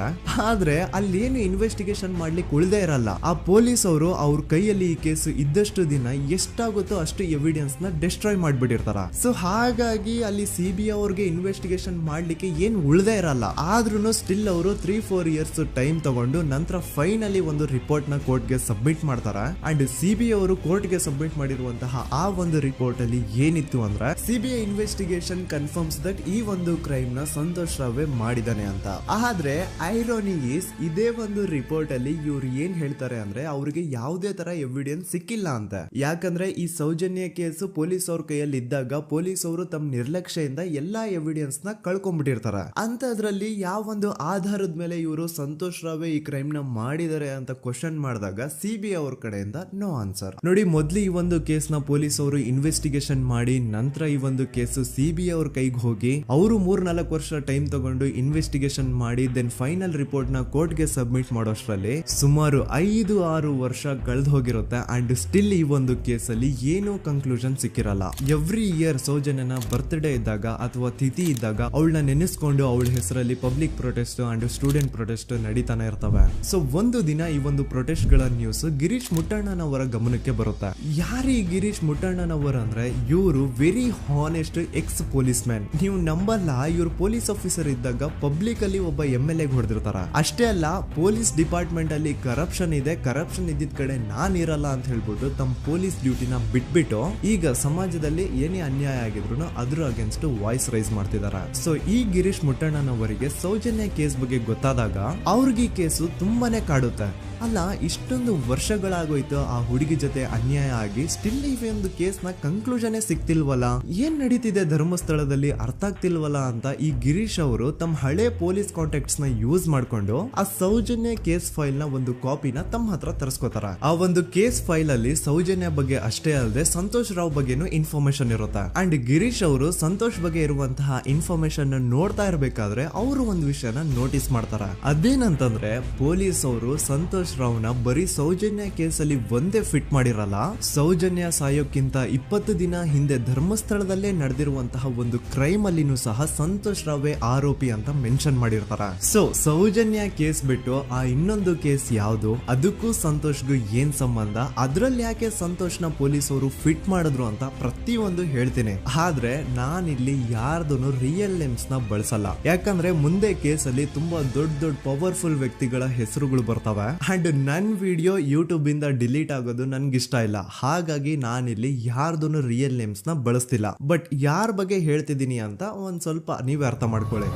ಆದ್ರೆ ಅಲ್ಲೇನು ಇನ್ವೆಸ್ಟಿಗೇಷನ್ ಮಾಡ್ಲಿಕ್ಕೆ ಉಳ್ದೇ ಇರಲ್ಲ. ಆ ಪೊಲೀಸ್ ಅವರು ಅವ್ರ ಕೈಯಲ್ಲಿ ಈ ಕೇಸು ಇದ್ದಷ್ಟು ದಿನ ಎಷ್ಟಾಗುತ್ತೋ ಅಷ್ಟು ಎವಿಡೆನ್ಸ್ ನ ಡಿಸ್ಟ್ರಾಯ್ ಮಾಡ್ಬಿಟ್ಟಿರ್ತಾರ. ಸೊ ಹಾಗಾಗಿ ಅಲ್ಲಿ ಸಿಬಿಐ ಅವ್ರಿಗೆ ಇನ್ವೆಸ್ಟಿಗೇಷನ್ ಮಾಡ್ಲಿಕ್ಕೆ ಏನ್ ಉಳ್ದೇ ಇರಲ್ಲ. ಆದ್ರೂ ಸ್ಟಿಲ್ ಅವರು 3-4 ಇಯರ್ಸ್ ಟೈಮ್ ತಗೊಂಡು ನಂತರ ಫೈನಲಿ ಒಂದು ರಿಪೋರ್ಟ್ ನ ಕೋರ್ಟ್ ಗೆ ಸಬ್ಮಿಟ್ ಮಾಡ್ತಾರ. ಅಂಡ್ ಸಿಬಿಐ ಅವರು ಕೋರ್ಟ್ ಗೆ ಸಬ್ಮಿಟ್ ಮಾಡಿರುವಂತಹ ಆ ಒಂದು ರಿಪೋರ್ಟ್ ಅಲ್ಲಿ ಏನಿತ್ತು ಅಂದ್ರೆ ಸಿಬಿಐ ಇನ್ವೆಸ್ಟಿಗೇಷನ್ ಕನ್ಫರ್ಮ್ಸ್ ದಟ್ ಈ ಒಂದು ಕ್ರೈಮ್ ನ ಸಂತೋಷ್ ರಾವ್ ಮಾಡಿದಾನೆ ಅಂತ. ಆದ್ರೆ ಐರಾನಿ ಈಸ್ ಇದೇ ಒಂದು ರಿಪೋರ್ಟ್ ಅಲ್ಲಿ ಇವ್ರು ಏನ್ ಹೇಳ್ತಾರೆ ಅಂದ್ರೆ ಅವ್ರಿಗೆ ಯಾವುದೇ ತರ ಎವಿಡೆನ್ಸ್ ಸಿಕ್ಕಿಲ್ಲ ಅಂತ. ಯಾಕಂದ್ರೆ ಈ ಸೌಜನ್ಯ ಕೇಸ್ ಪೊಲೀಸ್ ಅವ್ರ ಕೈಯಲ್ಲಿ ಇದ್ದಾಗ ಪೊಲೀಸ್ ಅವರು ತಮ್ಮ ನಿರ್ಲಕ್ಷ್ಯದಿಂದ ಎಲ್ಲಾ ಎವಿಡೆನ್ಸ್ ನ ಕಳ್ಕೊಂಡ್ಬಿಟ್ಟಿರ್ತಾರ. ಅಂತದ್ರಲ್ಲಿ ಯಾವ ಒಂದು ಆಧಾರದ ಮೇಲೆ ಇವರು ಸಂತೋಷ್ ರಾವ್ ಈ ಕ್ರೈಮ್ ನ ಮಾಡಿದ್ದಾರೆ ಅಂತ ಕ್ವಶನ್ ಮಾಡಿದಾಗ ಸಿಬಿಐ ಅವ್ರ ಕಡೆಯಿಂದ ನೋ ಆನ್ಸರ್. ನೋಡಿ, ಮೊದ್ಲು ಈ ಒಂದು ಕೇಸ್ ನ ಪೊಲೀಸ್ ಅವರು ಇನ್ವೆಸ್ಟಿಗೇಷನ್ ಮಾಡಿ ನಂತರ ಈ ಒಂದು ಕೇಸು ಸಿಬಿಐ ಅವ್ರ ಕೈಗೆ ಹೋಗಿ ಅವರು 3-4 ವರ್ಷ ಟೈಮ್ ತಗೊಂಡು ಇನ್ವೆಸ್ಟಿಗೇಷನ್ ಮಾಡಿ ದೆನ್ ಫೈನಲ್ ರಿಪೋರ್ಟ್ ನ ಕೋರ್ಟ್ ಗೆ ಸಬ್ಮಿಟ್ ಮಾಡೋಷ್ಟ್ರಲ್ಲಿ ಸುಮಾರು 5-6 ವರ್ಷ ಕಳೆದು ಹೋಗಿರುತ್ತೆ. ಅಂಡ್ ಸ್ಟಿಲ್ ಈ ಒಂದು ಕೇಸ್ ಅಲ್ಲಿ ಏನೂ ಕನ್ಕ್ಲೂಷನ್ ಸಿಕ್ಕಿರಲ್ಲ. ಎವ್ರಿ ಇಯರ್ ಸೌಜನ್ಯನ ಬರ್ತ್ಡೇ ಇದ್ದಾಗ ಅಥವಾ ತಿಥಿ ಇದ್ದಾಗ ಅವಳನ್ನ ನೆನೆಸ್ಕೊಂಡು ಅವಳ ಹೆಸರಲ್ಲಿ public protest and student protest ನಡೀತಾನೆ ಇರ್ತವೆ. ಸೊ ಒಂದು ದಿನ ಈ ಒಂದು ಪ್ರೊಟೆಸ್ಟ್ ಗಳ ನ್ಯೂಸ್ ಗಿರೀಶ್ ಮುಟ್ಟಣ್ಣನವರ ಗಮನಕ್ಕೆ ಬರುತ್ತೆ. ಯಾರೀ ಗಿರೀಶ್ ಮುಟ್ಟಣ್ಣನವರ ಅಂದ್ರೆ ಇವರು very honest X police man. ನೀವು ನಂಬಲ್ಲ, ಇವ್ರು ಪೊಲೀಸ್ ಆಫೀಸರ್ ಇದ್ದಾಗ ಪಬ್ಲಿಕ್ ಅಲ್ಲಿ ಒಬ್ಬ MLA ಹೊಡೆದಿರ್ತಾರ. ಅಷ್ಟೇ ಅಲ್ಲ, ಪೊಲೀಸ್ ಡಿಪಾರ್ಟ್ಮೆಂಟ್ ಅಲ್ಲಿ ಕರಪ್ಷನ್ ಇದೆ, ಕರಪ್ಷನ್ ಇದ್ದಿದ್ ಕಡೆ ನಾನ್ ಇರಲ್ಲ ಅಂತ ಹೇಳ್ಬಿಟ್ಟು ತಮ್ಮ ಪೊಲೀಸ್ ಡ್ಯೂಟಿನ ಬಿಟ್ಬಿಟ್ಟು ಈಗ ಸಮಾಜದಲ್ಲಿ ಏನೇ ಅನ್ಯಾಯ ಆಗಿದ್ರು ಅದ್ರ ಅಗೇನ್ಸ್ಟ್ ವಾಯ್ಸ್ ರೈಸ್ ಮಾಡ್ತಿದಾರ. ಸೊ ಈ ಗಿರೀಶ್ ಮುಟ್ಟಣ್ಣನವರಿಗೆ ಸೌಜನ್ಯ ಕೇಸ್ ಬಗ್ಗೆ ಗೊತ್ತಾದಾಗ ಅವ್ರಿಗೆ ಈ ಕೇಸು ತುಂಬಾನೇ ಕಾಡುತ್ತೆ. ಅಲ್ಲ, ಇಷ್ಟೊಂದು ವರ್ಷಗಳಾಗೋಯ್ತು ಆ ಹುಡುಗಿ ಜೊತೆ ಅನ್ಯಾಯ ಆಗಿ, ಸ್ಟಿಲ್ ಈ ಒಂದು ಕೇಸ್ ನ ಕನ್ಕ್ಲೂಷನ್ ಸಿಕ್ತಿಲ್ವಲ್ಲ, ಏನ್ ನಡೀತಿದೆ ಧರ್ಮಸ್ಥಳದಲ್ಲಿ ಅರ್ಥ ಆಗ್ತಿಲ್ವಲ್ಲ ಅಂತ ಈ ಗಿರೀಶ್ ಅವರು ತಮ್ಮ ಹಳೆ ಪೊಲೀಸ್ ಕಾಂಟ್ಯಾಕ್ಟ್ಸ್ ನ ಯೂಸ್ ಮಾಡ್ಕೊಂಡು ಆ ಸೌಜನ್ಯ ಕೇಸ್ ಫೈಲ್ ನ ಒಂದು ಕಾಪಿನ ತಮ್ಮ ಹತ್ರ ತರಿಸ್ಕೋತಾರ. ಆ ಒಂದು ಕೇಸ್ ಫೈಲ್ ಅಲ್ಲಿ ಸೌಜನ್ಯ ಬಗ್ಗೆ ಅಷ್ಟೇ ಅಲ್ಲದೆ ಸಂತೋಷ್ ರಾವ್ ಬಗ್ಗೆನೂ ಇನ್ಫಾರ್ಮೇಶನ್ ಇರುತ್ತೆ. ಅಂಡ್ ಗಿರೀಶ್ ಅವರು ಸಂತೋಷ್ ಬಗ್ಗೆ ಇರುವಂತಹ ಇನ್ಫಾರ್ಮೇಶನ್ ನೋಡ್ತಾ ಇರ್ಬೇಕಾದ್ರೆ ಅವರು ಒಂದು ವಿಷಯನ ನೋಟಿಸ್ ಮಾಡ್ತಾರ. ಅದೇನಂತಂದ್ರೆ ಪೊಲೀಸ್ ಅವರು ಸಂತೋಷ್ ರಾವ್ನ ಬರೀ ಸೌಜನ್ಯ ಕೇಸಲ್ಲಿ ಒಂದೇ ಫಿಟ್ ಮಾಡಿರಲ್ಲ, ಸೌಜನ್ಯ ಸಾಯೋಕ್ಕಿಂತ 20 ದಿನ ಹಿಂದೆ ಧರ್ಮಸ್ಥಳದಲ್ಲೇ ನಡೆದಿರುವಂತಹ ಒಂದು ಕ್ರೈಮ್ ಅಲ್ಲಿನೂ ಸಹ ಸಂತೋಷ್ ರಾವ್ ಆರೋಪಿ ಅಂತ ಮೆನ್ಷನ್ ಮಾಡಿರ್ತಾರ. ಸೊ ಸೌಜನ್ಯ ಕೇಸ್ ಬಿಟ್ಟು ಆ ಇನ್ನೊಂದು ಕೇಸ್ ಯಾವುದು, ಅದಕ್ಕೂ ಸಂತೋಷ್ಗೂ ಏನ್ ಸಂಬಂಧ, ಅದ್ರಲ್ಲಿ ಯಾಕೆ ಸಂತೋಷ್ನ ಪೊಲೀಸ್ ಅವರು ಫಿಟ್ ಮಾಡಿದ್ರು ಅಂತ ಪ್ರತಿಯೊಂದು ಹೇಳ್ತೀನಿ. ಆದ್ರೆ ನಾನಿಲ್ಲಿ ಯಾರ್ದು ರಿಯಲ್ ನೇಮ್ಸ್ ನ ಬಳಸಲ್ಲ. ಯಾಕಂದ್ರೆ ಮುಂದೆ ಕೇಸಲ್ಲಿ ತುಂಬಾ ದೊಡ್ಡ ಪವರ್ಫುಲ್ ವ್ಯಕ್ತಿಗಳ ಹೆಸರುಗಳು ಬರ್ತವೆ. ಅಂಡ್ ನನ್ ವಿಡಿಯೋ ಯೂಟ್ಯೂಬ್ ಇಂದ ಡಿಲೀಟ್ ಆಗೋದು ನನ್ಗೆ ಇಷ್ಟ ಇಲ್ಲ. ಹಾಗಾಗಿ ನಾನಿಲ್ಲಿ ಯಾರ್ದು ರಿಯಲ್ ನೇಮ್ಸ್ ನ ಬಳಸ್ತಿಲ್ಲ. ಬಟ್ ಯಾರ ಬಗ್ಗೆ ಹೇಳ್ತಿದ್ದೀನಿ ಅಂತ ಒಂದ್ ಸ್ವಲ್ಪ ನೀವೇ ಅರ್ಥ ಮಾಡ್ಕೊಳ್ಳಿ.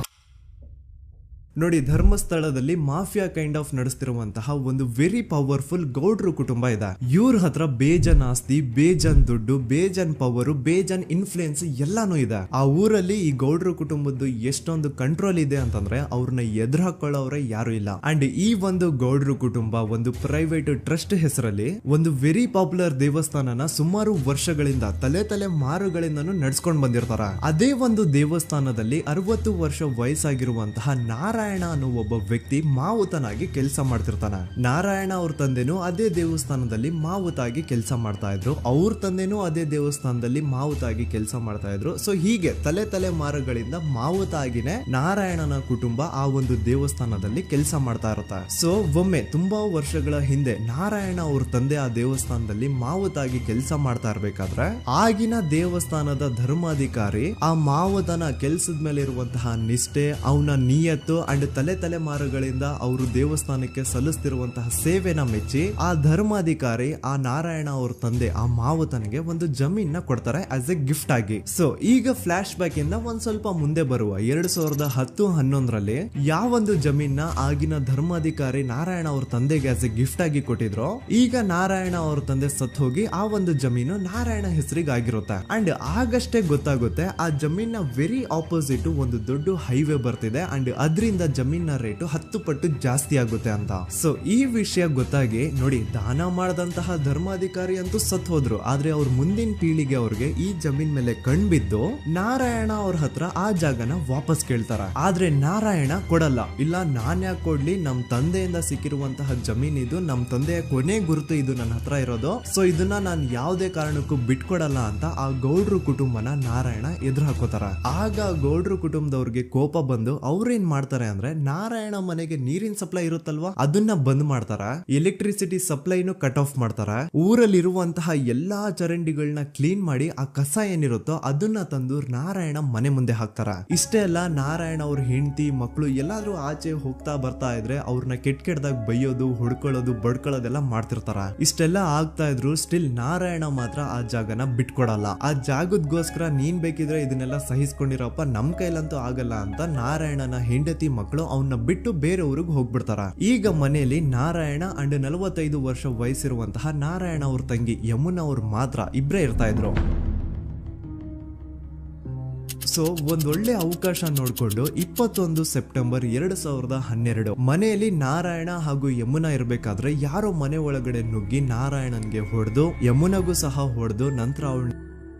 ನೋಡಿ, ಧರ್ಮಸ್ಥಳದಲ್ಲಿ ಮಾಫಿಯಾ ಕೈಂಡ್ ಆಫ್ ನಡೆಸ್ತಿರುವಂತಹ ಒಂದು ವೆರಿ ಪವರ್ಫುಲ್ ಗೌಡ್ರು ಕುಟುಂಬ ಇದೆ. ಇವ್ರ ಹತ್ರ ಬೇಜನ್ ಆಸ್ತಿ, ಬೇಜನ್ ದುಡ್ಡು, ಬೇಜನ್ ಪವರ್, ಬೇಜನ್ ಇನ್ಫ್ಲೂಯೆನ್ಸ್ ಎಲ್ಲಾನು ಇದೆ. ಆ ಊರಲ್ಲಿ ಈ ಗೌಡ್ರು ಕುಟುಂಬದ್ದು ಎಷ್ಟೊಂದು ಕಂಟ್ರೋಲ್ ಇದೆ ಅಂತಂದ್ರೆ ಅವ್ರನ್ನ ಎದುರು ಹಾಕೊಳ್ಳೋರೆ ಯಾರು ಇಲ್ಲ. ಅಂಡ್ ಈ ಒಂದು ಗೌಡ್ರು ಕುಟುಂಬ ಒಂದು ಪ್ರೈವೇಟ್ ಟ್ರಸ್ಟ್ ಹೆಸರಲ್ಲಿ ಒಂದು ವೆರಿ ಪಾಪ್ಯುಲರ್ ದೇವಸ್ಥಾನನ ಸುಮಾರು ವರ್ಷಗಳಿಂದ ತಲೆ ಮಾರುಗಳಿಂದನೂ ನಡ್ಸ್ಕೊಂಡ್ ಬಂದಿರ್ತಾರ. ಅದೇ ಒಂದು ದೇವಸ್ಥಾನದಲ್ಲಿ 60 ವರ್ಷ ವಯಸ್ಸಾಗಿರುವಂತಹ ನಾರಾಯಣ ಅನ್ನೋ ಒಬ್ಬ ವ್ಯಕ್ತಿ ಮಾವುತನಾಗಿ ಕೆಲಸ ಮಾಡ್ತಿರ್ತಾನೆ. ನಾರಾಯಣ ಅವ್ರ ತಂದೆನೂ ಅದೇ ದೇವಸ್ಥಾನದಲ್ಲಿ ಮಾವುತಾಗಿ ಕೆಲಸ ಮಾಡ್ತಾ ಇದ್ರು, ಅವ್ರ ತಂದೆನೂ ಅದೇ ದೇವಸ್ಥಾನದಲ್ಲಿ ಮಾವುತಾಗಿ ಕೆಲಸ ಮಾಡ್ತಾ ಇದ್ರು. ಸೊ ಹೀಗೆ ತಲೆ ಮಾರುಗಳಿಂದ ಮಾವುತಾಗಿನೇ ನಾರಾಯಣನ ಕುಟುಂಬ ಆ ಒಂದು ದೇವಸ್ಥಾನದಲ್ಲಿ ಕೆಲಸ ಮಾಡ್ತಾ ಇರುತ್ತೆ. ಸೊ ಒಮ್ಮೆ ತುಂಬಾ ವರ್ಷಗಳ ಹಿಂದೆ ನಾರಾಯಣ ಅವ್ರ ತಂದೆ ಆ ದೇವಸ್ಥಾನದಲ್ಲಿ ಮಾವುತಾಗಿ ಕೆಲಸ ಮಾಡ್ತಾ ಇರ್ಬೇಕಾದ್ರೆ ಆಗಿನ ದೇವಸ್ಥಾನದ ಧರ್ಮಾಧಿಕಾರಿ ಆ ಮಾವುತನ ಕೆಲ್ಸದ ಮೇಲೆ ಇರುವಂತಹ ನಿಷ್ಠೆ, ಅವನ ನಿಯತ್ತು ಅಂಡ್ ತಲೆಮಾರುಗಳಿಂದ ಅವರು ದೇವಸ್ಥಾನಕ್ಕೆ ಸಲ್ಲಿಸ್ತಿರುವಂತಹ ಸೇವೆನ ಮೆಚ್ಚಿ ಆ ಧರ್ಮಾಧಿಕಾರಿ ಆ ನಾರಾಯಣ ಅವ್ರ ತಂದೆ ಆ ಮಾವುತನಿಗೆ ಒಂದು ಜಮೀನ್ ಕೊಡ್ತಾರೆ ಆಸ್ ಎ ಗಿಫ್ಟ್ ಆಗಿ. ಸೊ ಈಗ ಫ್ಲಾಶ್ ಬ್ಯಾಕ್ ಇಂದ ಒಂದ್ ಸ್ವಲ್ಪ ಮುಂದೆ ಬರುವ 2010-11ರಲ್ಲಿ ಯಾವೊಂದು ಜಮೀನ ಆಗಿನ ಧರ್ಮಾಧಿಕಾರಿ ನಾರಾಯಣ ಅವ್ರ ತಂದೆಗೆ ಆಸ್ ಎ ಗಿಫ್ಟ್ ಆಗಿ ಕೊಟ್ಟಿದ್ರು, ಈಗ ನಾರಾಯಣ ಅವ್ರ ತಂದೆ ಸತ್ ಹೋಗಿ ಆ ಒಂದು ಜಮೀನು ನಾರಾಯಣ ಹೆಸರಿಗೆ ಆಗಿರುತ್ತೆ. ಅಂಡ್ ಆಗಷ್ಟೇ ಗೊತ್ತಾಗುತ್ತೆ ಆ ಜಮೀನ ವೆರಿ ಆಪೋಸಿಟ್ ಒಂದು ದೊಡ್ಡ ಹೈವೇ ಬರ್ತಿದೆ ಅಂಡ್ ಅದರಿಂದ ಜಮೀನ ರೇಟು 10 ಪಟ್ಟು ಜಾಸ್ತಿ ಆಗುತ್ತೆ ಅಂತ. ಸೊ ಈ ವಿಷಯ ಗೊತ್ತಾಗಿ ನೋಡಿ ದಾನ ಮಾಡದಂತಹ ಧರ್ಮಾಧಿಕಾರಿ ಅಂತೂ ಸತ್ ಹೋದ್ರು, ಆದ್ರೆ ಅವ್ರ ಮುಂದಿನ ಪೀಳಿಗೆ ಅವ್ರಿಗೆ ಈ ಜಮೀನ್ ಮೇಲೆ ಕಣ್ಬಿದ್ದು ನಾರಾಯಣ ಅವ್ರ ಹತ್ರ ಆ ಜಾಗನ ವಾಪಸ್ ಕೇಳ್ತಾರ. ಆದ್ರೆ ನಾರಾಯಣ ಕೊಡಲ್ಲ. ಇಲ್ಲ ನಾನ್ ಯಾಕೆ ಕೊಡ್ಲಿ, ನಮ್ ತಂದೆಯಿಂದ ಸಿಕ್ಕಿರುವಂತಹ ಜಮೀನ್ ಇದು, ನಮ್ ತಂದೆಯ ಕೊನೆ ಗುರುತು ಇದು ನನ್ನ ಹತ್ರ ಇರೋದು, ಸೊ ಇದನ್ನ ನಾನ್ ಯಾವುದೇ ಕಾರಣಕ್ಕೂ ಬಿಟ್ಕೊಡಲ್ಲ ಅಂತ ಆ ಗೌಡ್ರು ಕುಟುಂಬನ ನಾರಾಯಣ ಎದುರು ಹಾಕೋತಾರ. ಆಗ ಗೌಡ್ರು ಕುಟುಂಬದವ್ರಿಗೆ ಕೋಪ ಬಂದು ಅವ್ರೇನ್ ಮಾಡ್ತಾರೆ ಅಂದ್ರೆ ನಾರಾಯಣ ಮನೆಗೆ ನೀರಿನ ಸಪ್ಲೈ ಇರುತ್ತಲ್ವಾ ಅದನ್ನ ಬಂದ್ ಮಾಡ್ತಾರ, ಎಲೆಕ್ಟ್ರಿಸಿಟಿ ಸಪ್ಲೈನು ಕಟ್ ಆಫ್ ಮಾಡ್ತಾರ, ಊರಲ್ಲಿರುವಂತಹ ಎಲ್ಲಾ ಚರಂಡಿಗಳನ್ನ ಕ್ಲೀನ್ ಮಾಡಿ ಆ ಕಸ ಏನಿರುತ್ತೋ ಅದನ್ನ ತಂದು ನಾರಾಯಣ ಮನೆ ಮುಂದೆ ಹಾಕ್ತಾರ. ಇಷ್ಟೇ ಅಲ್ಲ, ನಾರಾಯಣ ಅವ್ರ ಹೆಂಡತಿ ಮಕ್ಕಳು ಎಲ್ಲಾದ್ರೂ ಆಚೆ ಹೋಗ್ತಾ ಬರ್ತಾ ಇದ್ರೆ ಅವ್ರನ್ನ ಕೆಟ್ಟದಾಗ ಬೈಯೋದು, ಹೊಡ್ಕೊಳ್ಳೋದು, ಬಡ್ಕೊಳ್ಳೋದೆಲ್ಲ ಮಾಡ್ತಿರ್ತಾರ. ಇಷ್ಟೆಲ್ಲ ಆಗ್ತಾ ಇದ್ರು ಸ್ಟಿಲ್ ನಾರಾಯಣ ಮಾತ್ರ ಆ ಜಾಗನ ಬಿಟ್ಕೊಡಲ್ಲ. ಆ ಜಾಗದ್ಗೋಸ್ಕರ ನೀನ್ ಬೇಕಿದ್ರೆ ಇದನ್ನೆಲ್ಲ ಸಹಿಸ್ಕೊಂಡಿರಪ್ಪ, ನಮ್ ಕೈಲಂತೂ ಆಗಲ್ಲ ಅಂತ ನಾರಾಯಣನ ಹೆಂಡತಿ ಮಕ್ಕಳು ಅವನ್ನ ಬಿಟ್ಟು ಬೇರೆ ಊರಿಗೆ ಹೋಗ್ಬಿಡ್ತಾರ. ಈಗ ಮನೆಯಲ್ಲಿ ನಾರಾಯಣ ಅಂಡ್ 45 ವರ್ಷ ವಯಸ್ಸಿರುವಂತಹ ನಾರಾಯಣ ಅವ್ರ ತಂಗಿ ಯಮುನಾ ಅವ್ರು ಮಾತ್ರ ಇಬ್ರೇ ಇರ್ತಾ ಇದ್ರು. ಸೊ ಒಂದೊಳ್ಳೆ ಅವಕಾಶ ನೋಡ್ಕೊಂಡು 21 ಸೆಪ್ಟೆಂಬರ್ 2012 ಮನೆಯಲ್ಲಿ ನಾರಾಯಣ ಹಾಗೂ ಯಮುನಾ ಇರ್ಬೇಕಾದ್ರೆ ಯಾರೋ ಮನೆ ಒಳಗಡೆ ನುಗ್ಗಿ ನಾರಾಯಣನ್ಗೆ ಹೊಡೆದು ಯಮುನಾಗೂ ಸಹ ಹೊಡೆದು ನಂತರ ಅವಳು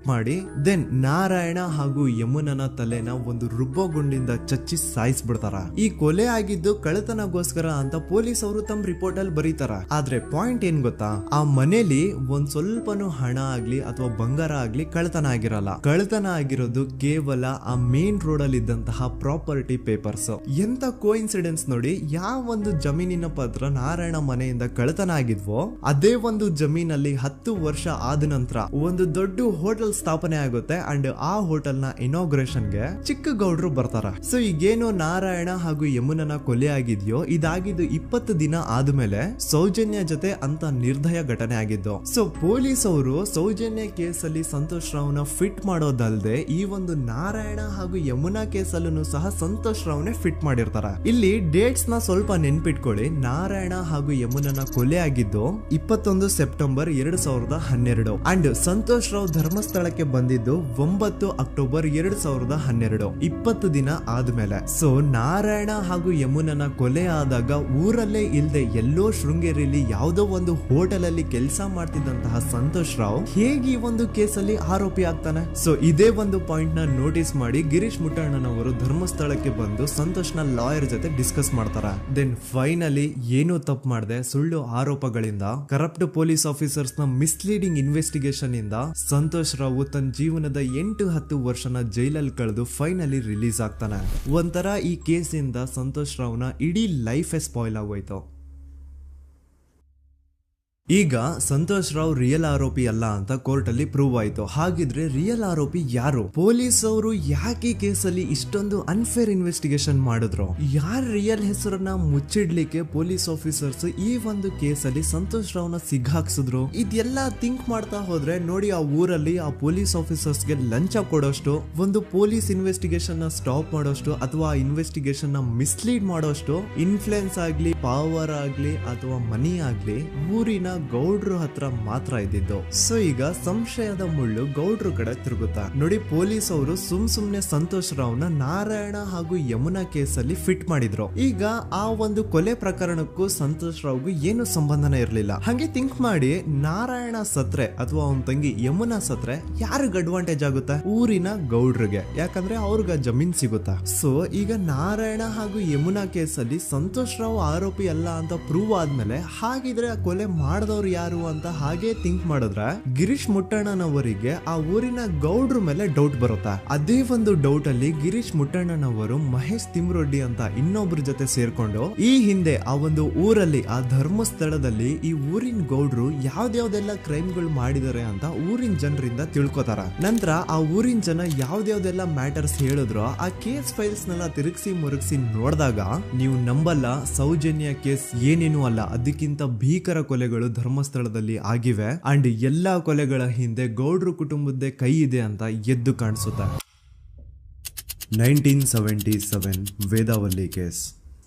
ಮಾಡಿ ದೆನ್ ನಾರಾಯಣ ಹಾಗೂ ಯಮುನನ ತಲೆನ ಒಂದು ರುಬ್ಬಗುಂಡಿಂದ ಚಚ್ಚಿ ಸಾಯಿಸ್ಬಿಡ್ತಾರ. ಈ ಕೊಲೆ ಆಗಿದ್ದು ಕಳ್ಳತನಗೋಸ್ಕರ ಅಂತ ಪೊಲೀಸ್ ಅವರು ತಮ್ಮ ರಿಪೋರ್ಟ್ ಅಲ್ಲಿ ಬರೀತಾರ. ಆದ್ರೆ ಪಾಯಿಂಟ್ ಏನ್ ಗೊತ್ತಾ, ಆ ಮನೇಲಿ ಒಂದ್ ಸ್ವಲ್ಪನೂ ಹಣ ಆಗ್ಲಿ ಅಥವಾ ಬಂಗಾರ ಆಗ್ಲಿ ಕಳ್ಳತನ ಆಗಿರಲ್ಲ. ಕಳ್ಳತನ ಆಗಿರೋದು ಕೇವಲ ಆ ಮೇನ್ ರೋಡ್ ಅಲ್ಲಿ ಇದ್ದಂತಹ ಪ್ರಾಪರ್ಟಿ ಪೇಪರ್ಸ್. ಎಂತ ಕೋಇನ್ಸಿಡೆನ್ಸ್ ನೋಡಿ, ಯಾವ ಒಂದು ಜಮೀನಿನ ಪತ್ರ ನಾರಾಯಣ ಮನೆಯಿಂದ ಕಳ್ಳತನ ಆಗಿದ್ವೋ ಅದೇ ಒಂದು ಜಮೀನಲ್ಲಿ 10 ವರ್ಷ ಆದ ನಂತರ ಒಂದು ದೊಡ್ಡ ಹೋಟೆಲ್ ಸ್ಥಾಪನೆ ಆಗುತ್ತೆ ಅಂಡ್ ಆ ಹೋಟೆಲ್ ನ ಇನಾಗ್ರೇಷನ್ ಗೆ ಚಿಕ್ಕ ಗೌಡ್ರು ಬರ್ತಾರ. ಸೊ ಈಗೇನು ನಾರಾಯಣ ಹಾಗೂ ಯಮುನನ ಕೊಲೆ ಆಗಿದ್ಯೋ ಇದಾಗಿದ್ದು 20 ದಿನ ಆದ್ಮೇಲೆ ಸೌಜನ್ಯ ಜೊತೆ ಅಂತ ನಿರ್ದಯ ಘಟನೆ ಆಗಿದ್ದು. ಸೊ ಪೊಲೀಸ್ ಅವರು ಸೌಜನ್ಯ ಕೇಸಲ್ಲಿ ಸಂತೋಷ್ ರಾವ್ನ ಫಿಟ್ ಮಾಡೋದಲ್ದೆ ಈ ಒಂದು ನಾರಾಯಣ ಹಾಗೂ ಯಮುನಾ ಕೇಸಲ್ಲೂ ಸಹ ಸಂತೋಷ್ ರಾವ್ನೆ ಫಿಟ್ ಮಾಡಿರ್ತಾರ. ಇಲ್ಲಿ ಡೇಟ್ಸ್ ನ ಸ್ವಲ್ಪ ನೆನ್ಪಿಟ್ಕೊಳ್ಳಿ. ನಾರಾಯಣ ಹಾಗೂ ಯಮುನನ ಕೊಲೆ ಆಗಿದ್ದು 21 ಸೆಪ್ಟೆಂಬರ್ 2012 ಅಂಡ್ ಸಂತೋಷ್ ರಾವ್ ಧರ್ಮಸ್ಥಳ ಬಂದಿದ್ದು 9 ಅಕ್ಟೋಬರ್ 2012, 20 ದಿನ ಆದ್ಮೇಲೆ. ಸೊ ನಾರಾಯಣ ಹಾಗೂ ಯಮುನನ ಕೊಲೆ ಆದಾಗ ಊರಲ್ಲೇ ಇಲ್ದೆ ಎಲ್ಲೋ ಶೃಂಗೇರಿಯಲ್ಲಿ ಯಾವುದೋ ಒಂದು ಹೋಟೆಲ್ ಅಲ್ಲಿ ಕೆಲಸ ಮಾಡ್ತಿದ್ದಂತಹ ಸಂತೋಷ್ ರಾವ್ ಹೇಗೆ ಈ ಒಂದು ಕೇಸಲ್ಲಿ ಆರೋಪಿ ಆಗ್ತಾನೆ? ಸೊ ಇದೇ ಒಂದು ಪಾಯಿಂಟ್ ನ ನೋಟಿಸ್ ಮಾಡಿ ಗಿರೀಶ್ ಮುಟ್ಟಣ್ಣನವರು ಧರ್ಮಸ್ಥಳಕ್ಕೆ ಬಂದು ಸಂತೋಷ್ ನ ಲಾಯರ್ ಜೊತೆ ಡಿಸ್ಕಸ್ ಮಾಡ್ತಾರ. ದೆನ್ ಫೈನಲಿ ಏನೋ ತಪ್ಪು ಮಾಡದೆ ಸುಳ್ಳು ಆರೋಪಗಳಿಂದ ಕರಪ್ಟ್ ಪೊಲೀಸ್ ಆಫೀಸರ್ಸ್ ನ ಮಿಸ್ಲೀಡಿಂಗ್ ಇನ್ವೆಸ್ಟಿಗೇಷನ್ ಇಂದ ಸಂತೋಷ್ ರಾವ್ ತನ್ನ ಜೀವನದ 8-10 ವರ್ಷನ ಜೈಲಲ್ಲಿ ಕಳೆದು ಫೈನಲಿ ರಿಲೀಸ್ ಆಗ್ತಾನೆ. ಒಂಥರ ಈ ಕೇಸಿಂದ ಸಂತೋಷ್ ರಾವ್ನ ಇಡೀ ಲೈಫ್ ಸ್ಪಾಯ್ಲ್ ಆಗೋಯ್ತು. ಈಗ ಸಂತೋಷ್ ರಾವ್ ರಿಯಲ್ ಆರೋಪಿ ಅಲ್ಲ ಅಂತ ಕೋರ್ಟ್ ಅಲ್ಲಿ ಪ್ರೂವ್ ಆಯ್ತು. ಹಾಗಿದ್ರೆ ರಿಯಲ್ ಆರೋಪಿ ಯಾರು? ಪೊಲೀಸ್ ಅವರು ಯಾಕೆ ಕೇಸಲ್ಲಿ ಇಷ್ಟೊಂದು ಅನ್ಫೇರ್ ಇನ್ವೆಸ್ಟಿಗೇಷನ್ ಮಾಡಿದ್ರು? ಯಾರ ರಿಯಲ್ ಹೆಸರನ್ನ ಮುಚ್ಚಿಡ್ಲಿಕ್ಕೆ ಪೊಲೀಸ್ ಆಫೀಸರ್ಸ್ ಈ ಒಂದು ಕೇಸಲ್ಲಿ ಸಂತೋಷ್ ರಾವ್ನ ಸಿಗ್ಹಾಕ್ಸಿದ್ರು? ಇದೆಲ್ಲ ಥಿಂಕ್ ಮಾಡ್ತಾ ಹೋದ್ರೆ ನೋಡಿ ಆ ಊರಲ್ಲಿ ಆ ಪೊಲೀಸ್ ಆಫೀಸರ್ಸ್ಗೆ ಲಂಚ ಕೊಡೋಷ್ಟು, ಒಂದು ಪೊಲೀಸ್ ಇನ್ವೆಸ್ಟಿಗೇಷನ್ ನ ಸ್ಟಾಪ್ ಮಾಡೋಷ್ಟು ಅಥವಾ ಆ ಇನ್ವೆಸ್ಟಿಗೇಷನ್ ನ ಮಿಸ್ಲೀಡ್ ಮಾಡೋಷ್ಟು ಇನ್ಫ್ಲುಯೆನ್ಸ್ ಆಗ್ಲಿ, ಪವರ್ ಆಗ್ಲಿ ಅಥವಾ ಮನಿ ಆಗ್ಲಿ ಊರಿನ ಗೌಡ್ರು ಹತ್ರ ಮಾತ್ರ ಇದ್ದಿದ್ದು. ಸೊ ಈಗ ಸಂಶಯದ ಮುಳ್ಳು ಗೌಡ್ರು ಕಡೆ ತಿರುಗುತ್ತಾ ನೋಡಿ. ಪೊಲೀಸ್ ಅವರು ಸುಮ್ನೆ ಸಂತೋಷ್ ರಾವ್ನ ನಾರಾಯಣ ಹಾಗೂ ಯಮುನಾ ಕೇಸಲ್ಲಿ ಫಿಟ್ ಮಾಡಿದ್ರು. ಈಗ ಆ ಒಂದು ಕೊಲೆ ಪ್ರಕರಣಕ್ಕೂ ಸಂತೋಷ್ ರಾವ್ಗೂ ಏನು ಸಂಬಂಧನೇ ಇರ್ಲಿಲ್ಲ. ಹಂಗೆ ಥಿಂಕ್ ಮಾಡಿ ನಾರಾಯಣ ಸತ್ರೆ ಅಥವಾ ಅವನ ತಂಗಿ ಯಮುನಾ ಸತ್ರೆ ಯಾರಿಗ ಅಡ್ವಾಂಟೇಜ್ ಆಗುತ್ತೆ? ಊರಿನ ಗೌಡ್ರಿಗೆ, ಯಾಕಂದ್ರೆ ಅವ್ರಿಗ ಜಮೀನ್ ಸಿಗುತ್ತಾ. ಸೊ ಈಗ ನಾರಾಯಣ ಹಾಗೂ ಯಮುನಾ ಕೇಸಲ್ಲಿ ಸಂತೋಷ್ ರಾವ್ ಆರೋಪಿ ಅಲ್ಲ ಅಂತ ಪ್ರೂವ್ ಆದ್ಮೇಲೆ ಹಾಗಿದ್ರೆ ಆ ಕೊಲೆ ಮಾಡ್ದವ್ರು ಯಾರು ಅಂತ ಹಾಗೆ ಥಿಂಕ್ ಮಾಡಿದ್ರೆ ಗಿರೀಶ್ ಮುಟ್ಟಣ್ಣನವರಿಗೆ ಆ ಊರಿನ ಗೌಡ್ರ ಮೇಲೆ ಡೌಟ್ ಬರುತ್ತೆ. ಅದೇ ಒಂದು ಡೌಟ್ ಅಲ್ಲಿ ಗಿರೀಶ್ ಮುಟ್ಟಣ್ಣನವರು ಮಹೇಶ್ ತಿಮ್ರೊಡ್ಡಿ ಅಂತ ಇನ್ನೊಬ್ರ ಜೊತೆ ಸೇರ್ಕೊಂಡು ಈ ಹಿಂದೆ ಆ ಒಂದು ಊರಲ್ಲಿ ಆ ಧರ್ಮಸ್ಥಳದಲ್ಲಿ ಈ ಊರಿನ ಗೌಡ್ರು ಯಾವ್ದಾವ್ದೆಲ್ಲ ಕ್ರೈಮ್ಗಳು ಮಾಡಿದಾರೆ ಅಂತ ಊರಿನ ಜನರಿಂದ ತಿಳ್ಕೊತಾರ. ನಂತರ ಆ ಊರಿನ ಜನ ಯಾವ್ದಾವ್ದೆಲ್ಲ ಮ್ಯಾಟರ್ಸ್ ಹೇಳಿದ್ರು ಆ ಕೇಸ್ ಫೈಲ್ಸ್ ನೆಲ್ಲ ತಿರುಗಿಸಿ ಮುರುಗಿಸಿ ನೋಡಿದಾಗ ನೀವು ನಂಬಲ್ಲ, ಸೌಜನ್ಯ ಕೇಸ್ ಏನೇನು ಅಲ್ಲ, ಅದಕ್ಕಿಂತ ಭೀಕರ ಕೊಲೆಗಳು ಧರ್ಮಸ್ಥಳದಲ್ಲಿ ಆಗಿವೆ ಅಂಡ್ ಎಲ್ಲಾ ಕೊಲೆಗಳ ಹಿಂದೆ ಗೌಡ್ರು ಕುಟುಂಬದ್ದೇ ಕೈ ಇದೆ ಅಂತ ಎದ್ದು ಕಾಣಿಸುತ್ತೆ. 1977 ವೇದಾವಲ್ಲಿ ಕೇಸ್.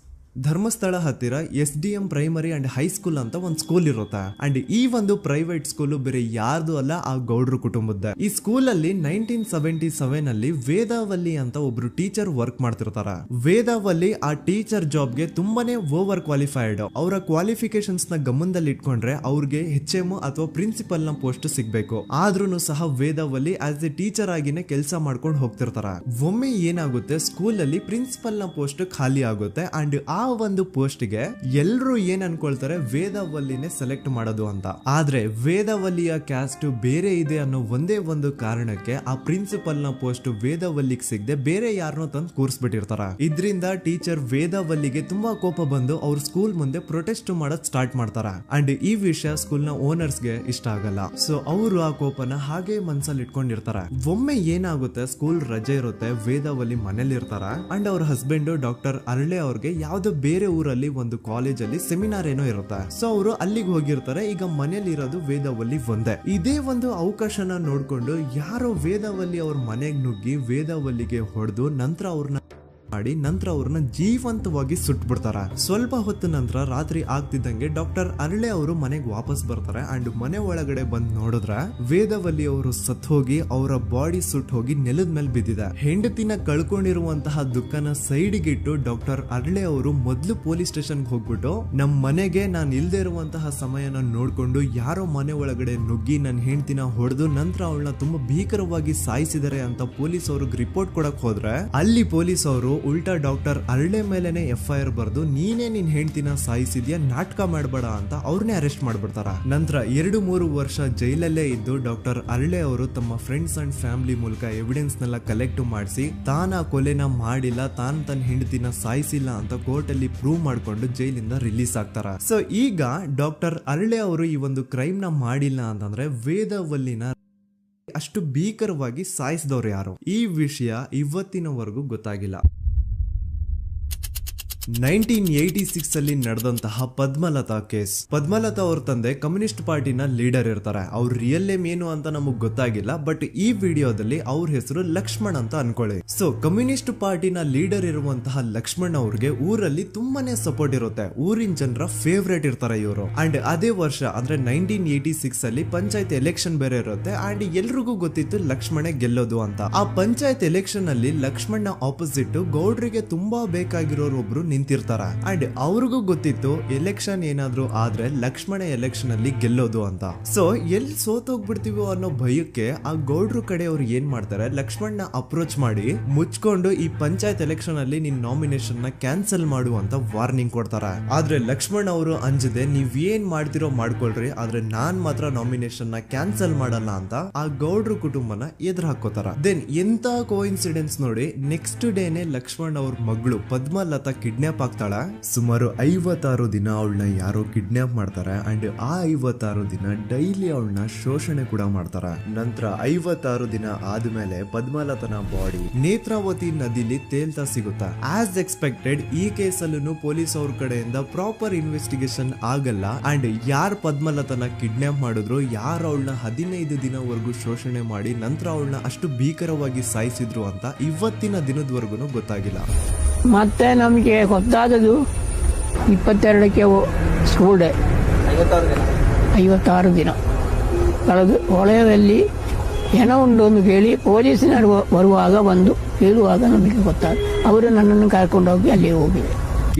ಧರ್ಮಸ್ಥಳ ಹತ್ತಿರ SDM ಪ್ರೈಮರಿ ಅಂಡ್ ಹೈಸ್ಕೂಲ್ ಅಂತ ಒಂದು ಸ್ಕೂಲ್ ಇರುತ್ತೆ. ಅಂಡ್ ಈ ಒಂದು ಪ್ರೈವೇಟ್ ಸ್ಕೂಲ್ ಬೇರೆ ಯಾರ್ದು ಅಲ್ಲ, ಆ ಗೌಡ್ರು ಕುಟುಂಬದ. ಈ ಸ್ಕೂಲ್ ಅಲ್ಲಿ 1977 ಅಲ್ಲಿ ವೇದಾವಲ್ಲಿ ಅಂತ ಒಬ್ರು ಟೀಚರ್ ವರ್ಕ್ ಮಾಡ್ತಿರ್ತಾರ. ವೇದಾವಲ್ಲಿ ಆ ಟೀಚರ್ ಜಾಬ್ಗೆ ತುಂಬಾನೇ ಓವರ್ ಕ್ವಾಲಿಫೈಡ್. ಅವರ ಕ್ವಾಲಿಫಿಕೇಶನ್ಸ್ ನ ಗಮನದಲ್ಲಿ ಇಟ್ಕೊಂಡ್ರೆ ಅವ್ರಿಗೆ HM ಅಥವಾ ಪ್ರಿನ್ಸಿಪಲ್ ನ ಪೋಸ್ಟ್ ಸಿಗ್ಬೇಕು. ಆದ್ರೂ ಸಹ ವೇದಾವಲ್ಲಿ ಆಸ್ ಎ ಟೀಚರ್ ಆಗಿನೇ ಕೆಲಸ ಮಾಡ್ಕೊಂಡು ಹೋಗ್ತಿರ್ತಾರ. ಒಮ್ಮೆ ಏನಾಗುತ್ತೆ, ಸ್ಕೂಲ್ ಅಲ್ಲಿ ಪ್ರಿನ್ಸಿಪಲ್ ನ ಪೋಸ್ಟ್ ಖಾಲಿ ಆಗುತ್ತೆ ಅಂಡ್ ಆ ಒಂದು ಪೋಸ್ಟ್ ಗೆ ಎಲ್ರು ಏನ್ ಅನ್ಕೊಳ್ತಾರೆ, ವೇದಾವಲ್ಲಿನೇ ಸೆಲೆಕ್ಟ್ ಮಾಡೋದು ಅಂತ. ಆದ್ರೆ ವೇದಾವಲ್ಲಿಯ ಕ್ಯಾಸ್ಟ್ ಬೇರೆ ಇದೆ ಅನ್ನೋ ಒಂದೇ ಒಂದು ಕಾರಣಕ್ಕೆ ಆ ಪ್ರಿನ್ಸಿಪಲ್ ನ ಪೋಸ್ಟ್ ವೇದಾವಲ್ಲಿಗೆ ಸಿಗದೆ ಬೇರೆ ಯಾರನ್ನೋ ತಂದು ಕೂರಿಸ್ಬಿಟ್ಟಿರ್ತಾರ. ಇದರಿಂದ ಟೀಚರ್ ವೇದಾವಲ್ಲಿಗೆ ತುಂಬಾ ಕೋಪ ಬಂದು ಅವ್ರ ಸ್ಕೂಲ್ ಮುಂದೆ ಪ್ರೊಟೆಸ್ಟ್ ಮಾಡೋದ್ ಸ್ಟಾರ್ಟ್ ಮಾಡ್ತಾರ. ಅಂಡ್ ಈ ವಿಷಯ ಸ್ಕೂಲ್ ನ ಓನರ್ಸ್ ಗೆ ಇಷ್ಟ ಆಗಲ್ಲ. ಸೊ ಅವರು ಆ ಕೋಪನ ಹಾಗೆ ಮನ್ಸಲ್ಲಿ ಇಟ್ಕೊಂಡಿರ್ತಾರ. ಒಮ್ಮೆ ಏನಾಗುತ್ತೆ, ಸ್ಕೂಲ್ ರಜೆ ಇರುತ್ತೆ, ವೇದಾವಲ್ಲಿ ಮನೇಲಿ ಇರ್ತಾರ ಅಂಡ್ ಅವ್ರ ಹಸ್ಬೆಂಡ್ ಡಾಕ್ಟರ್ ಅರಳೆ ಅವ್ರಿಗೆ ಯಾವ್ದೋ ಬೇರೆ ಊರಲ್ಲಿ ಒಂದು ಕಾಲೇಜ್ ಅಲ್ಲಿ ಸೆಮಿನಾರ್ ಏನೋ ಇರುತ್ತೆ. ಸೊ ಅವರು ಅಲ್ಲಿಗೆ ಹೋಗಿರ್ತಾರೆ. ಈಗ ಮನೇಲಿ ಇರೋದು ವೇದಾವಲ್ಲಿ ಒಂದೇ. ಇದೇ ಒಂದು ಅವಕಾಶನ ನೋಡ್ಕೊಂಡು ಯಾರೋ ವೇದಾವಲ್ಲಿ ಅವ್ರ ಮನೆಗೆ ನುಗ್ಗಿ ವೇದಾವಲ್ಲಿಗೆ ಹೊಡೆದು ನಂತರ ಅವ್ರನ್ನ ಜೀವಂತವಾಗಿ ಸುಟ್ಬಿಡ್ತಾರ. ಸ್ವಲ್ಪ ಹೊತ್ತು ನಂತರ ರಾತ್ರಿ ಆಗ್ತಿದ್ದಂಗೆ ಡಾಕ್ಟರ್ ಅರಳೆ ಅವರು ಮನೆಗೆ ವಾಪಸ್ ಬರ್ತಾರೆ ಅಂಡ್ ಮನೆ ಒಳಗಡೆ ಬಂದ್ ನೋಡಿದ್ರೆ ವೇದಾವಲ್ಲಿ ಅವರು ಸತ್ ಹೋಗಿ ಅವರ ಬಾಡಿ ಸುಟ್ ಹೋಗಿ ನೆಲದ ಮೇಲೆ ಬಿದ್ದಿದೆ. ಹೆಂಡತಿನ ಕಳ್ಕೊಂಡಿರುವಂತಹ ದುಃಖನ ಸೈಡ್ಗೆ ಇಟ್ಟು ಡಾಕ್ಟರ್ ಅರಳೆ ಅವರು ಮೊದ್ಲು ಪೊಲೀಸ್ ಸ್ಟೇಷನ್ ಹೋಗ್ಬಿಟ್ಟು ನಮ್ ಮನೆಗೆ ನಾನು ಇಲ್ದೇ ಇರುವಂತಹ ಸಮಯನ ನೋಡ್ಕೊಂಡು ಯಾರೋ ಮನೆ ಒಳಗಡೆ ನುಗ್ಗಿ ನನ್ನ ಹೆಂಡತಿನ ಹೊಡೆದು ನಂತರ ಅವಳನ್ನ ತುಂಬಾ ಭೀಕರವಾಗಿ ಸಾಯಿಸಿದರೆ ಅಂತ ಪೊಲೀಸ್ ಅವ್ರಿಗೆ ರಿಪೋರ್ಟ್ ಕೊಡಕ್ ಹೋದ್ರೆ ಅಲ್ಲಿ ಪೊಲೀಸ್ ಅವರು ಉಲ್ಟಾ ಡಾಕ್ಟರ್ ಅರಳೆ ಮೇಲೆನೆ FIR ಬರ್ದು ನೀನೇ ನಿನ್ ಹೆಂಡತಿನ ಸಾಯಿಸಿದ್ಯಾ, ನಾಟಕ ಮಾಡಬೇಡ ಅಂತ ಅವ್ರನ್ನೇ ಅರೆಸ್ಟ್ ಮಾಡ್ಬಿಡ್ತಾರ. ನಂತರ 2-3 ವರ್ಷ ಜೈಲಲ್ಲೇ ಇದ್ದು ಡಾಕ್ಟರ್ ಅರಳೆ ಅವರು ತಮ್ಮ ಫ್ರೆಂಡ್ಸ್ ಅಂಡ್ ಫ್ಯಾಮಿಲಿ ಮೂಲಕ ಎವಿಡೆನ್ಸ್ ನೆಲ್ಲ ಕಲೆಕ್ಟ್ ಮಾಡಿಸಿ ತಾನ ಕೊಲೆನ ಮಾಡಿಲ್ಲ, ತನ್ನ ಹೆಂಡತಿನ ಸಾಯಿಸಿಲ್ಲ ಅಂತ ಕೋರ್ಟ್ ಅಲ್ಲಿ ಪ್ರೂವ್ ಮಾಡ್ಕೊಂಡು ಜೈಲಿಂದ ರಿಲೀಸ್ ಆಗ್ತಾರ. ಸೊ ಈಗ ಡಾಕ್ಟರ್ ಅರಳೆ ಅವರು ಈ ಒಂದು ಕ್ರೈಮ್ ನ ಮಾಡಿಲ್ಲ ಅಂತಂದ್ರೆ ವೇದಾವಲ್ಲಿನ ಅಷ್ಟು ಭೀಕರವಾಗಿ ಸಾಯಿಸಿದವ್ರು ಯಾರು, ಈ ವಿಷಯ ಇವತ್ತಿನವರೆಗೂ ಗೊತ್ತಾಗಿಲ್ಲ. 1986 ಅಲ್ಲಿ ನಡೆದಂತಹ ಪದ್ಮಲತಾ ಕೇಸ್. ಪದ್ಮಲತಾ ಅವ್ರ ತಂದೆ ಕಮ್ಯುನಿಸ್ಟ್ ಪಾರ್ಟಿನ ಲೀಡರ್ ಇರ್ತಾರೆ. ಅವ್ರ ರಿಯಲ್ ನೇಮ್ ಏನು ಅಂತ ನಮಗ್ ಗೊತ್ತಾಗಿಲ್ಲ, ಬಟ್ ಈ ವಿಡಿಯೋದಲ್ಲಿ ಅವ್ರ ಹೆಸರು ಲಕ್ಷ್ಮಣ್ ಅಂತ ಅನ್ಕೊಳ್ಳಿ. ಸೊ ಕಮ್ಯುನಿಸ್ಟ್ ಪಾರ್ಟಿನ ಲೀಡರ್ ಇರುವಂತಹ ಲಕ್ಷ್ಮಣ್ ಅವ್ರಿಗೆ ಊರಲ್ಲಿ ತುಂಬಾನೇ ಸಪೋರ್ಟ್ ಇರುತ್ತೆ. ಊರಿನ ಜನರ ಫೇವ್ರೇಟ್ ಇರ್ತಾರೆ ಇವರು. ಅಂಡ್ ಅದೇ ವರ್ಷ ಅಂದ್ರೆ 1986 ಅಲ್ಲಿ ಪಂಚಾಯತ್ ಎಲೆಕ್ಷನ್ ಬೇರೆ ಇರುತ್ತೆ ಅಂಡ್ ಎಲ್ರಿಗೂ ಗೊತ್ತಿತ್ತು ಲಕ್ಷ್ಮಣೆ ಗೆಲ್ಲೋದು ಅಂತ. ಆ ಪಂಚಾಯತ್ ಎಲೆಕ್ಷನ್ ಅಲ್ಲಿ ಲಕ್ಷ್ಮಣ್ ಆಪೋಸಿಟ್ ಗೌಡ್ರಿಗೆ ತುಂಬಾ ಬೇಕಾಗಿರೋರು ಒಬ್ರು ನಿಂತಿರ್ತಾರ ಅಂಡ್ ಅವ್ರಿಗೂ ಗೊತ್ತಿತ್ತು ಎಲೆಕ್ಷನ್ ಏನಾದ್ರು ಆದ್ರೆ ಲಕ್ಷ್ಮಣ ಎಲೆಕ್ಷನ್ ಅಲ್ಲಿ ಗೆಲ್ಲೋದು ಅಂತ. ಸೊ ಎಲ್ಲಿ ಸೋತೋಗ್ಬಿಡ್ತೀವೋ ಅನ್ನೋ ಭಯಕ್ಕೆ ಆ ಗೌಡ್ರು ಕಡೆ ಅವ್ರು ಏನ್ ಮಾಡ್ತಾರೆ, ಲಕ್ಷ್ಮಣ್ ಅಪ್ರೋಚ್ ಮಾಡಿ ಮುಚ್ಕೊಂಡು ಈ ಪಂಚಾಯತ್ ಎಲೆಕ್ಷನ್ ಅಲ್ಲಿ ನಿನ್ ನಾಮಿನೇಷನ್ ನ ಕ್ಯಾನ್ಸಲ್ ಮಾಡು ಅಂತ ವಾರ್ನಿಂಗ್ ಕೊಡ್ತಾರ. ಆದ್ರೆ ಲಕ್ಷ್ಮಣ್ ಅವರು ಅಂಜದೆ ನೀವ್ ಏನ್ ಮಾಡ್ತಿರೋ ಮಾಡ್ಕೊಳ್ರಿ, ಆದ್ರೆ ನಾನ್ ಮಾತ್ರ ನಾಮಿನೇಷನ್ ನ ಕ್ಯಾನ್ಸಲ್ ಮಾಡಲ್ಲ ಅಂತ ಆ ಗೌಡ್ರು ಕುಟುಂಬನ ಎದುರು ಹಾಕೋತಾರ. ದೆನ್ ಎಂತ ಕೋಇನ್ಸಿಡೆನ್ಸ್ ನೋಡಿ, ನೆಕ್ಸ್ಟ್ ಡೇನೆ ಲಕ್ಷ್ಮಣ್ ಅವ್ರ ಮಗಳು ಪದ್ಮಲತಾ ಕಿಡ್ನಾಪ್ ಆಗ್ತಾಳ. ಸುಮಾರು 56 ದಿನ ಅವಳನ್ನ ಯಾರೋ ಕಿಡ್ನಾಪ್ ಮಾಡ್ತಾರೆ ಅಂಡ್ ಆ 56 ದಿನ ಡೈಲಿ ಅವಳನ್ನ ಶೋಷಣೆ ಕೂಡ ಮಾಡ್ತಾರ. ನಂತರ 56 ದಿನ ಆದ್ಮೇಲೆ ಪದ್ಮಲತನ ಬಾಡಿ ನೇತ್ರಾವತಿ ನದಿಲಿ ತೇಲ್ತಾ ಸಿಗುತ್ತಾ. ಆಸ್ ಎಕ್ಸ್ಪೆಕ್ಟೆಡ್ ಈ ಕೇಸಲ್ಲೂ ಪೊಲೀಸ್ ಅವ್ರ ಕಡೆಯಿಂದ ಪ್ರಾಪರ್ ಇನ್ವೆಸ್ಟಿಗೇಷನ್ ಆಗಲ್ಲ ಅಂಡ್ ಯಾರ್ ಪದ್ಮಲತನ ಕಿಡ್ನಾಪ್ ಮಾಡಿದ್ರು, ಯಾರು ಅವಳನ್ನ 15 ದಿನವರೆಗೂ ಶೋಷಣೆ ಮಾಡಿ ನಂತರ ಅವಳನ್ನ ಅಷ್ಟು ಭೀಕರವಾಗಿ ಸಾಯಿಸಿದ್ರು ಅಂತ ಇವತ್ತಿನ ದಿನದವರೆಗೂ ಗೊತ್ತಾಗಿಲ್ಲ. ಮತ್ತೆ ನಮಗೆ ಗೊತ್ತಾದದು 22ಕ್ಕೆ ಸ್ಕೂಲ್ ಡೇ 56 ದಿನ ಕಳೆದು ಹೊಳೆಯಲ್ಲಿ ಏನೋ ಒಂದು ಕೇಳಿ ಪೊಲೀಸಿನವರು ಬರುವಾಗ ಬಂದು ಹೇಳುವಾಗ ನಮಗೆ ಗೊತ್ತಾದ. ಅವರು ನನ್ನನ್ನು ಕರ್ಕೊಂಡೋಗಿ ಅಲ್ಲಿ ಹೋಗಿದೆ.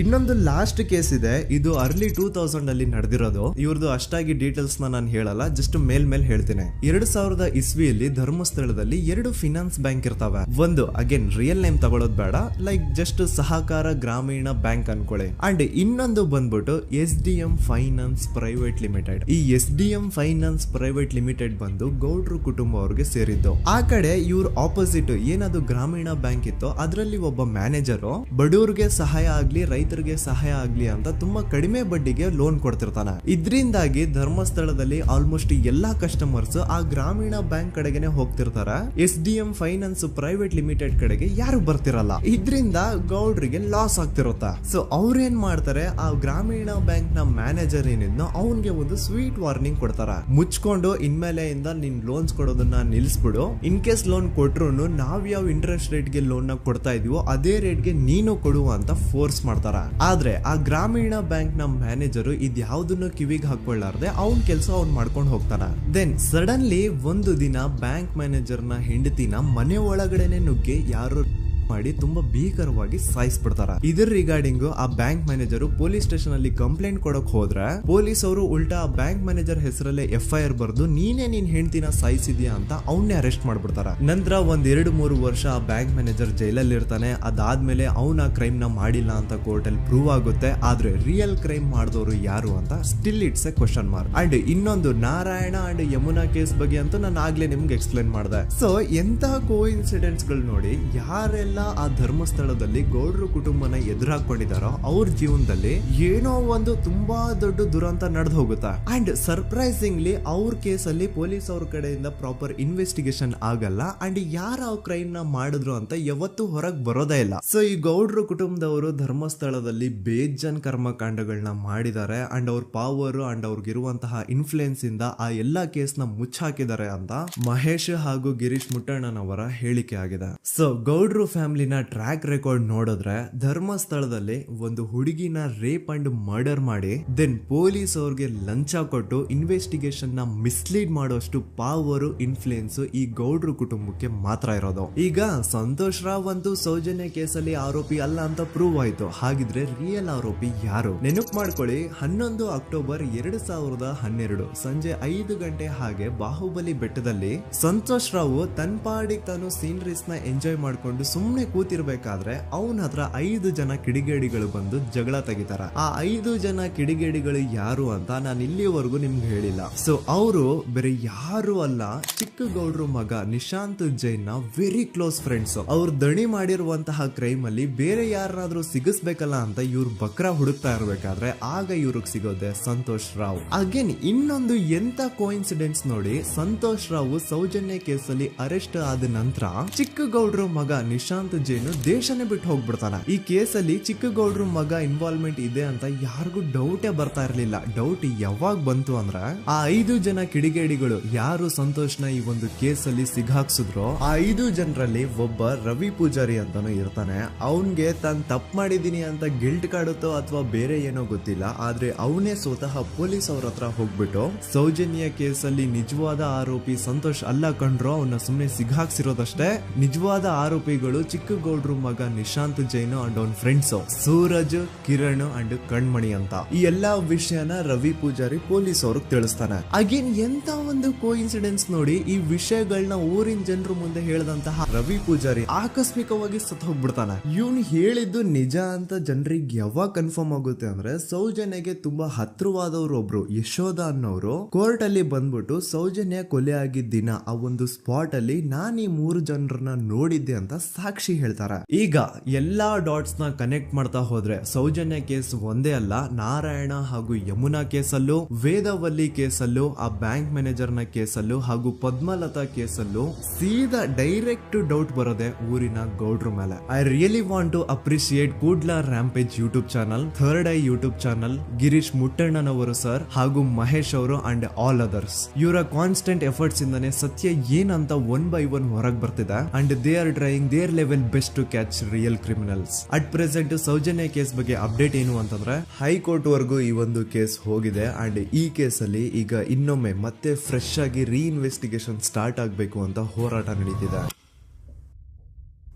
ಇನ್ನೊಂದು ಲಾಸ್ಟ್ ಕೇಸ್ ಇದೆ, ಇದು ಅರ್ಲಿ 2000 ಅಲ್ಲಿ ನಡೆದಿರೋದು. ಇವ್ರದ್ದು ಅಷ್ಟಾಗಿ ಡೀಟೇಲ್ಸ್ ನಾನು ಹೇಳಲ್ಲ, ಜಸ್ಟ್ ಮೇಲ್ ಹೇಳ್ತೀನಿ. 2000 ಇಸ್ವಿಯಲ್ಲಿ ಧರ್ಮಸ್ಥಳದಲ್ಲಿ 2 ಫಿನಾನ್ಸ್ ಬ್ಯಾಂಕ್ ಇರ್ತಾವೆ. ಒಂದು ಅಗೇನ್ ರಿಯಲ್ ನೇಮ್ ತಗೊಳ್ಳೋದು ಬೇಡ, ಲೈಕ್ ಜಸ್ಟ್ ಸಹಕಾರ ಗ್ರಾಮೀಣ ಬ್ಯಾಂಕ್ ಅನ್ಕೊಳ್ಳಿ. ಅಂಡ್ ಇನ್ನೊಂದು ಬಂದ್ಬಿಟ್ಟು SDM ಫೈನಾನ್ಸ್ ಪ್ರೈವೇಟ್ ಲಿಮಿಟೆಡ್. ಈ SDM ಫೈನಾನ್ಸ್ ಪ್ರೈವೇಟ್ ಲಿಮಿಟೆಡ್ ಬಂದು ಗೌಡ್ರು ಕುಟುಂಬ ಅವ್ರಿಗೆ ಸೇರಿದ್ದು. ಆ ಕಡೆ ಇವ್ರ ಆಪೋಸಿಟ್ ಏನದು ಗ್ರಾಮೀಣ ಬ್ಯಾಂಕ್ ಇತ್ತು, ಅದರಲ್ಲಿ ಒಬ್ಬ ಮ್ಯಾನೇಜರು ಬಡವ್ರಿಗೆ ಸಹಾಯ ಆಗ್ಲಿ ರೈತರಿಗೆ ಸಹಾಯ ಆಗ್ಲಿ ಅಂತ ತುಂಬಾ ಕಡಿಮೆ ಬಡ್ಡಿಗೆ ಲೋನ್ ಕೊಡ್ತಿರ್ತಾನೆ. ಇದ್ರಿಂದಾಗಿ ಧರ್ಮಸ್ಥಳದಲ್ಲಿ ಆಲ್ಮೋಸ್ಟ್ ಎಲ್ಲಾ ಕಸ್ಟಮರ್ಸ್ ಆ ಗ್ರಾಮೀಣ ಬ್ಯಾಂಕ್ ಕಡೆಗೆ ಹೋಗ್ತಿರ್ತಾರೆ. SDM ಫೈನಾನ್ಸ್ ಪ್ರೈವೇಟ್ ಲಿಮಿಟೆಡ್ ಕಡೆಗೆ ಯಾರು ಬರ್ತಿರಲ್ಲ. ಇದ್ರಿಂದ ಗೌಡ್ರಿಗೆ ಲಾಸ್ ಆಗ್ತಿರುತ್ತ. ಸೊ ಅವ್ರೇನ್ ಮಾಡ್ತಾರೆ, ಆ ಗ್ರಾಮೀಣ ಬ್ಯಾಂಕ್ ನ ಮ್ಯಾನೇಜರ್ ಏನಿದ್ನೋ ಅವನ್ಗೆ ಒಂದು ಸ್ವೀಟ್ ವಾರ್ನಿಂಗ್ ಕೊಡ್ತಾರ. ಮುಚ್ಕೊಂಡು ಇನ್ಮೇಲೆ ಇಂದ ನಿನ್ ಲೋನ್ಸ್ ಕೊಡೋದನ್ನ ನಿಲ್ಸ್ಬಿಡು. ಇನ್ ಕೇಸ್ ಲೋನ್ ಕೊಟ್ರು ನಾವ್ ಯಾವ ಇಂಟ್ರೆಸ್ಟ್ ರೇಟ್ ಗೆ ಲೋನ್ ನ ಕೊಡ್ತಾ ಇದೀವೋ ಅದೇ ರೇಟ್ ಗೆ ನೀನು ಕೊಡುವ ಅಂತ ಫೋರ್ಸ್ ಮಾಡ್ತಾರ. ಆದ್ರೆ ಆ ಗ್ರಾಮೀಣ ಬ್ಯಾಂಕ್ ನ ಮ್ಯಾನೇಜರ್ ಇದ್ಯಾವುದನ್ನು ಕಿವಿಗೆ ಹಾಕೊಳ್ಳಾರ್ದೆ ಅವ್ನ್ ಕೆಲಸ ಅವ್ನ್ ಮಾಡ್ಕೊಂಡು ಹೋಗ್ತಾನ. ದೆನ್ ಸಡನ್ಲಿ ಒಂದು ದಿನ ಬ್ಯಾಂಕ್ ಮ್ಯಾನೇಜರ್ ನ ಹೆಂಡತಿನ ಮನೆ ಒಳಗಡೆನೆ ನುಗ್ಗಿ ಯಾರು ಮಾಡಿ ತುಂಬಾ ಭೀಕರವಾಗಿ ಸಾಯಿಸ್ಬಿಡ್ತಾರ. ಇದರ ರಿಗಾರ್ಡಿಂಗ್ ಆ ಬ್ಯಾಂಕ್ ಮ್ಯಾನೇಜರ್ ಪೊಲೀಸ್ ಸ್ಟೇಷನ್ ಅಲ್ಲಿ ಕಂಪ್ಲೇಂಟ್ ಕೊಡಕ್ ಹೋದ್ರೆ ಪೊಲೀಸ್ ಅವರು ಉಲ್ಟಾ ಆ ಬ್ಯಾಂಕ್ ಮ್ಯಾನೇಜರ್ ಹೆಸರಲ್ಲೇ FIR ಬರ್ದು ನೀನೇ ನಿನ್ ಹೆಂಡತಿನ ಸಾಯಿಸಿದ್ಯಾ ಅಂತ ಅವನ್ನೇ ಅರೆಸ್ಟ್ ಮಾಡ್ಬಿಡ್ತಾರ. ನಂತರ 1-2-3 ವರ್ಷ ಆ ಬ್ಯಾಂಕ್ ಮ್ಯಾನೇಜರ್ ಜೈಲಲ್ಲಿ ಇರ್ತಾನೆ. ಅದಾದ್ಮೇಲೆ ಅವನ ಕ್ರೈಮ್ ನ ಮಾಡಿಲ್ಲ ಅಂತ ಕೋರ್ಟ್ ಅಲ್ಲಿ ಪ್ರೂವ್ ಆಗುತ್ತೆ. ಆದ್ರೆ ರಿಯಲ್ ಕ್ರೈಮ್ ಮಾಡಿದವರು ಯಾರು ಅಂತ still it's A question mark. And ಇನ್ನೊಂದು ನಾರಾಯಣ ಅಂಡ್ ಯಮುನಾ ಕೇಸ್ ಬಗ್ಗೆ ಅಂತೂ ನಾನು ಆಗ್ಲೇ ನಿಮ್ಗೆ ಎಕ್ಸ್ಪ್ಲೇನ್ ಮಾಡಿದೆ. ಸೊ ಎಂತ ಕೋಇನ್ಸಿಡೆಂಟ್ಸ್ ಗಳು ನೋಡಿ, ಯಾರೆಲ್ಲ ಆ ಧರ್ಮಸ್ಥಳದಲ್ಲಿ ಗೌಡ್ರು ಕುಟುಂಬನ ಎದುರಾಕೊಂಡಿದಾರೋ ಅವ್ರ ಜೀವನದಲ್ಲಿ ಏನೋ ಒಂದು ತುಂಬಾ ದೊಡ್ಡ ದುರಂತ ನಡೆದು ಹೋಗುತ್ತಾ. ಅಂಡ್ ಸರ್ಪ್ರೈಸಿಂಗ್ಲಿ ಅವ್ರ ಕೇಸಲ್ಲಿ ಪೊಲೀಸ್ ಅವ್ರ ಕಡೆಯಿಂದ ಪ್ರಾಪರ್ ಇನ್ವೆಸ್ಟಿಗೇಷನ್ ಆಗಲ್ಲ. ಅಂಡ್ ಯಾರ ಕ್ರೈಮ್ ನ ಮಾಡಿದ್ರು ಅಂತ ಯಾವತ್ತೂ ಹೊರಗೆ ಬರೋದೇ ಇಲ್ಲ. ಸೊ ಈ ಗೌಡ್ರು ಕುಟುಂಬದವರು ಧರ್ಮಸ್ಥಳದಲ್ಲಿ ಬೇಜನ್ ಕರ್ಮಕಾಂಡಗಳನ್ನ ಮಾಡಿದ್ದಾರೆ. ಅಂಡ್ ಅವ್ರ ಪವರ್ ಅಂಡ್ ಅವ್ರಿಗಿರುವಂತಹ ಇನ್ಫ್ಲೂಯೆನ್ಸ್ ಇಂದ ಆ ಎಲ್ಲಾ ಕೇಸ್ ನ ಮುಚ್ಚಾಕಿದ್ದಾರೆ ಅಂತ ಮಹೇಶ್ ಹಾಗೂ ಗಿರೀಶ್ ಮುಟ್ಟಣ್ಣನವರ ಹೇಳಿಕೆ ಆಗಿದೆ. ಸೊ ಗೌಡ್ರು ಫ್ಯಾಮಿಲಿನ ಟ್ರ್ಯಾಕ್ ರೆಕಾರ್ಡ್ ನೋಡಿದ್ರೆ ಧರ್ಮಸ್ಥಳದಲ್ಲಿ ಒಂದು ಹುಡುಗಿನ ರೇಪ್ ಅಂಡ್ ಮರ್ಡರ್ ಮಾಡಿ ದೆನ್ ಪೊಲೀಸ್ ಅವ್ರಿಗೆ ಲಂಚ ಕೊಟ್ಟು ಇನ್ವೆಸ್ಟಿಗೇಷನ್ ನ ಮಿಸ್ಲೀಡ್ ಮಾಡೋಷ್ಟು ಪವರ್ ಇನ್ಫ್ಲೂಯೆನ್ಸ್ ಈ ಗೌಡ್ರು ಕುಟುಂಬಕ್ಕೆ ಮಾತ್ರ ಇರೋದು. ಈಗ ಸಂತೋಷ್ ರಾವ್ ಅಂತೂ ಸೌಜನ್ಯ ಕೇಸಲ್ಲಿ ಆರೋಪಿ ಅಲ್ಲ ಅಂತ ಪ್ರೂವ್ ಆಯ್ತು. ಹಾಗಿದ್ರೆ ರಿಯಲ್ ಆರೋಪಿ ಯಾರು? ನೆನಪು ಮಾಡ್ಕೊಳ್ಳಿ, 11 ಅಕ್ಟೋಬರ್ 2012 ಸಂಜೆ 5 ಗಂಟೆ ಹಾಗೆ ಬಾಹುಬಲಿ ಬೆಟ್ಟದಲ್ಲಿ ಸಂತೋಷ್ ರಾವ್ ತನ್ನ ಪಾಡಿಗೆ ತಾನು ಸೀನರೀಸ್ ನ ಎಂಜಾಯ್ ಮಾಡ್ಕೊಂಡು ಸುಮ್ನೆ ಕೂತಿರ್ಬೇಕಾದ್ರೆ ಅವನ ಹತ್ರ 5 ಜನ ಕಿಡಿಗೇಡಿಗಳು ಬಂದು ಜಗಳ ತೆಗಿತಾರ. ಆ 5 ಜನ ಕಿಡಿಗೇಡಿಗಳು ಯಾರು ಅಂತ ನಾನು ಇಲ್ಲಿವರೆಗೂ ನಿಮ್ಗೆ ಹೇಳಿಲ್ಲ. ಸೊ ಅವರು ಬೇರೆ ಯಾರು ಅಲ್ಲ, ಚಿಕ್ಕ ಗೌಡ್ರು ಮಗ ನಿಶಾಂತ್ ಜೈನ್ ನ ವೆರಿ ಕ್ಲೋಸ್ ಫ್ರೆಂಡ್ಸ್. ಅವ್ರು ದಣಿ ಮಾಡಿರುವಂತಹ ಕ್ರೈಮ್ ಅಲ್ಲಿ ಬೇರೆ ಯಾರನ್ನಾದ್ರೂ ಸಿಗಿಸ್ಬೇಕಲ್ಲ ಅಂತ ಇವ್ರು ಬಕ್ರ ಹುಡುಕ್ತಾ ಇರ್ಬೇಕಾದ್ರೆ ಆಗ ಇವ್ರಿಗೆ ಸಿಗೋದೆ ಸಂತೋಷ್ ರಾವ್. ಅಗೇನ್ ಇನ್ನೊಂದು ಎಂತ ಕೋಇನ್ಸಿಡೆನ್ಸ್ ನೋಡಿ, ಸಂತೋಷ್ ರಾವ್ ಸೌಜನ್ಯ ಕೇಸಲ್ಲಿ ಅರೆಸ್ಟ್ ಆದ ನಂತರ ಚಿಕ್ಕ ಗೌಡ್ರು ಮಗ ನಿಶಾಂತ್ ಜೈನ್ ದೇಶನೇ ಬಿಟ್ಟು ಹೋಗ್ಬಿಡ್ತಾನೆ. ಈ ಕೇಸಲ್ಲಿ ಚಿಕ್ಕ ಗೌಡ್ರು ಮಗ ಇನ್ವಾಲ್ವ್ಮೆಂಟ್ ಇದೆ ಅಂತ ಯಾರಿಗೂ ಡೌಟೇ ಬರ್ತಾ ಇರ್ಲಿಲ್ಲ. ಡೌಟ್ ಯಾವಾಗ ಬಂತು ಅಂದ್ರೆ ಆ 5 ಜನ ಕಿಡಿಗೇಡಿಗಳು ಯಾರು ಸಂತೋಷ್ನ ಈ ಒಂದು ಕೇಸಲ್ಲಿ ಸಿಗಾಕ್ಸಿದ್ರು ಆ 5 ಜನರಲ್ಲಿ ಒಬ್ಬ ರವಿ ಪೂಜಾರಿ ಅಂತಾನು ಇರ್ತಾನೆ. ಅವನ್ಗೆ ತಾನು ತಪ್ಪು ಮಾಡಿದೀನಿ ಅಂತ ಗಿಲ್ಟ್ ಕಾಡುತ್ತೋ ಅಥವಾ ಬೇರೆ ಏನೋ ಗೊತ್ತಿಲ್ಲ. ಆದ್ರೆ ಅವನೇ ಸ್ವತಃ ಪೊಲೀಸ್ ಅವ್ರ ಹತ್ರ ಹೋಗ್ಬಿಟ್ಟು ಸೌಜನ್ಯ ಕೇಸಲ್ಲಿ ನಿಜವಾದ ಆರೋಪಿ ಸಂತೋಷ್ ಅಲ್ಲ ಕಂಡ್ರು, ಅವನ್ನ ಸುಮ್ನೆ ಸಿಗಾಕ್ಸಿರೋದಷ್ಟೇ. ನಿಜವಾದ ಆರೋಪಿಗಳು ಚಿಕ್ಕ ಗೌಡ್ರು ಮಗ ನಿಶಾಂತ್ ಜೈನ್ ಅಂಡ್ ಅವನ್ ಫ್ರೆಂಡ್ಸ್ ಸೂರಜ್, ಕಿರಣ್ ಅಂಡ್ ಕಣ್ಮಣಿ ಅಂತ. ಈ ಎಲ್ಲಾ ವಿಷಯನ ರವಿ ಪೂಜಾರಿ ಪೊಲೀಸ್ ಅವ್ರಿಗೆ ತಿಳಿಸ್ತಾನೆ. ಅಗೇನ್ ಎಂತ ಒಂದು ಕೋಇನ್ಸಿಡೆನ್ಸ್ ನೋಡಿ, ಈ ವಿಷಯಗಳನ್ನ ಊರಿನ ಜನರು ಮುಂದೆ ಹೇಳಿದಂತಹ ರವಿ ಪೂಜಾರಿ ಆಕಸ್ಮಿಕವಾಗಿ ಸತ್ ಹೋಗ್ಬಿಡ್ತಾನೆ. ಇವನು ಹೇಳಿದ್ದು ನಿಜ ಅಂತ ಜನರಿಗೆ ಯಾವಾಗ ಕನ್ಫರ್ಮ್ ಆಗುತ್ತೆ ಅಂದ್ರೆ ಸೌಜನ್ಯಗೆ ತುಂಬಾ ಹತ್ರವಾದವ್ರು ಒಬ್ರು ಯಶೋಧ ಅನ್ನೋರು ಕೋರ್ಟ್ ಅಲ್ಲಿ ಬಂದ್ಬಿಟ್ಟು ಸೌಜನ್ಯ ಕೊಲೆ ಆಗಿದ್ದ ದಿನ ಆ ಒಂದು ಸ್ಪಾಟ್ ಅಲ್ಲಿ ನಾನು ಈ 3 ಜನರನ್ನ ನೋಡಿದ್ದೆ ಅಂತ ಸಾಕ್ಷಿ ಹೇಳ್ತಾರೆ. ಈಗ ಎಲ್ಲಾ ಡಾಟ್ಸ್ ನ ಕನೆಕ್ಟ್ ಮಾಡ್ತಾ ಹೋದ್ರೆ ಸೌಜನ್ಯ ಕೇಸ್ ಒಂದೇ ಅಲ್ಲ, ನಾರಾಯಣ ಹಾಗೂ ಯಮುನಾ ಕೇಸಲ್ಲೂ, ವೇದವಲ್ಲಿ ಕೇಸಲ್ಲೂ, ಆ ಬ್ಯಾಂಕ್ ಮ್ಯಾನೇಜರ್ ನ ಕೇಸಲ್ಲೂ ಹಾಗೂ ಪದ್ಮಲತಾ ಕೇಸಲ್ಲೂ ಸೀದಾ ಡೈರೆಕ್ಟ್ ಡೌಟ್ ಬರೋದೆ ಊರಿನ ಗೌಡ್ರ ಮೇಲೆ. I really want to appreciate Kudla rampage YouTube channel, third eye YouTube channel, Girish ಮುಟ್ಟಣ್ಣನವರು ಸರ್ ಹಾಗೂ ಮಹೇಶ್ ಅವರು ಅಂಡ್ ಆಲ್ ಅದರ್ಸ್. ಇವರ ಕಾನ್ಸ್ಟೆಂಟ್ ಎಫರ್ಟ್ಸ್ ಇಂದಾನೆ ಸತ್ಯ ಏನಂತ 1 by 1 ಹೊರಗೆ ಬರ್ತಿದೆ. And they are trying their level best to catch real criminals. At present Soujanya case ಬಗ್ಗೆ ಅಪ್ಡೇಟ್ ಏನು ಅಂತಂದ್ರೆ ಹೈಕೋರ್ಟ್ ವರೆಗೂ ಈ ಒಂದು ಕೇಸ್ ಹೋಗಿದೆ. ಅಂಡ್ ಈ ಕೇಸ್ ಅಲ್ಲಿ ಈಗ ಇನ್ನೊಮ್ಮೆ ಮತ್ತೆ ಫ್ರೆಶ್ ಆಗಿ ರೀಇನ್ವೆಸ್ಟಿಗೇಷನ್ ಸ್ಟಾರ್ಟ್ ಆಗಬೇಕು ಅಂತ ಹೋರಾಟ ನಡೀತಿದೆ.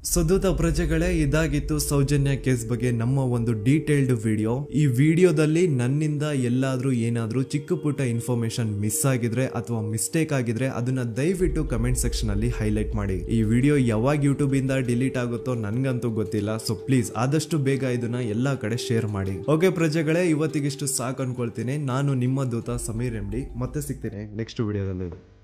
ಸುದೂತ ಪ್ರಜೆಗಳೇ, ಇದಾಗಿತ್ತು ಸೌಜನ್ಯ ಕೇಸ್ ಬಗ್ಗೆ ನಮ್ಮ ಒಂದು ಡೀಟೇಲ್ಡ್ ವಿಡಿಯೋ. ಈ ವಿಡಿಯೋದಲ್ಲಿ ನನ್ನಿಂದ ಎಲ್ಲಾದ್ರೂ ಏನಾದ್ರೂ ಚಿಕ್ಕ ಪುಟ್ಟ ಇನ್ಫಾರ್ಮೇಶನ್ ಮಿಸ್ ಆಗಿದ್ರೆ ಅಥವಾ ಮಿಸ್ಟೇಕ್ ಆಗಿದ್ರೆ ಅದನ್ನ ದಯವಿಟ್ಟು ಕಮೆಂಟ್ ಸೆಕ್ಷನ್ ಅಲ್ಲಿ ಹೈಲೈಟ್ ಮಾಡಿ. ಈ ವಿಡಿಯೋ ಯಾವಾಗ ಯೂಟ್ಯೂಬ್ ಇಂದ ಡಿಲೀಟ್ ಆಗುತ್ತೋ ನನ್ಗಂತೂ ಗೊತ್ತಿಲ್ಲ. ಸೊ ಪ್ಲೀಸ್ ಆದಷ್ಟು ಬೇಗ ಇದನ್ನ ಎಲ್ಲಾ ಕಡೆ ಶೇರ್ ಮಾಡಿ. ಓಕೆ ಪ್ರಜೆಗಳೇ, ಇವತ್ತಿಗಿಷ್ಟು ಸಾಕು ಅನ್ಕೊಳ್ತೀನಿ. ನಾನು ನಿಮ್ಮ ದೂತ ಸಮೀರ್ MD. ಮತ್ತೆ ಸಿಗ್ತೀನಿ ನೆಕ್ಸ್ಟ್ ವಿಡಿಯೋದಲ್ಲಿ.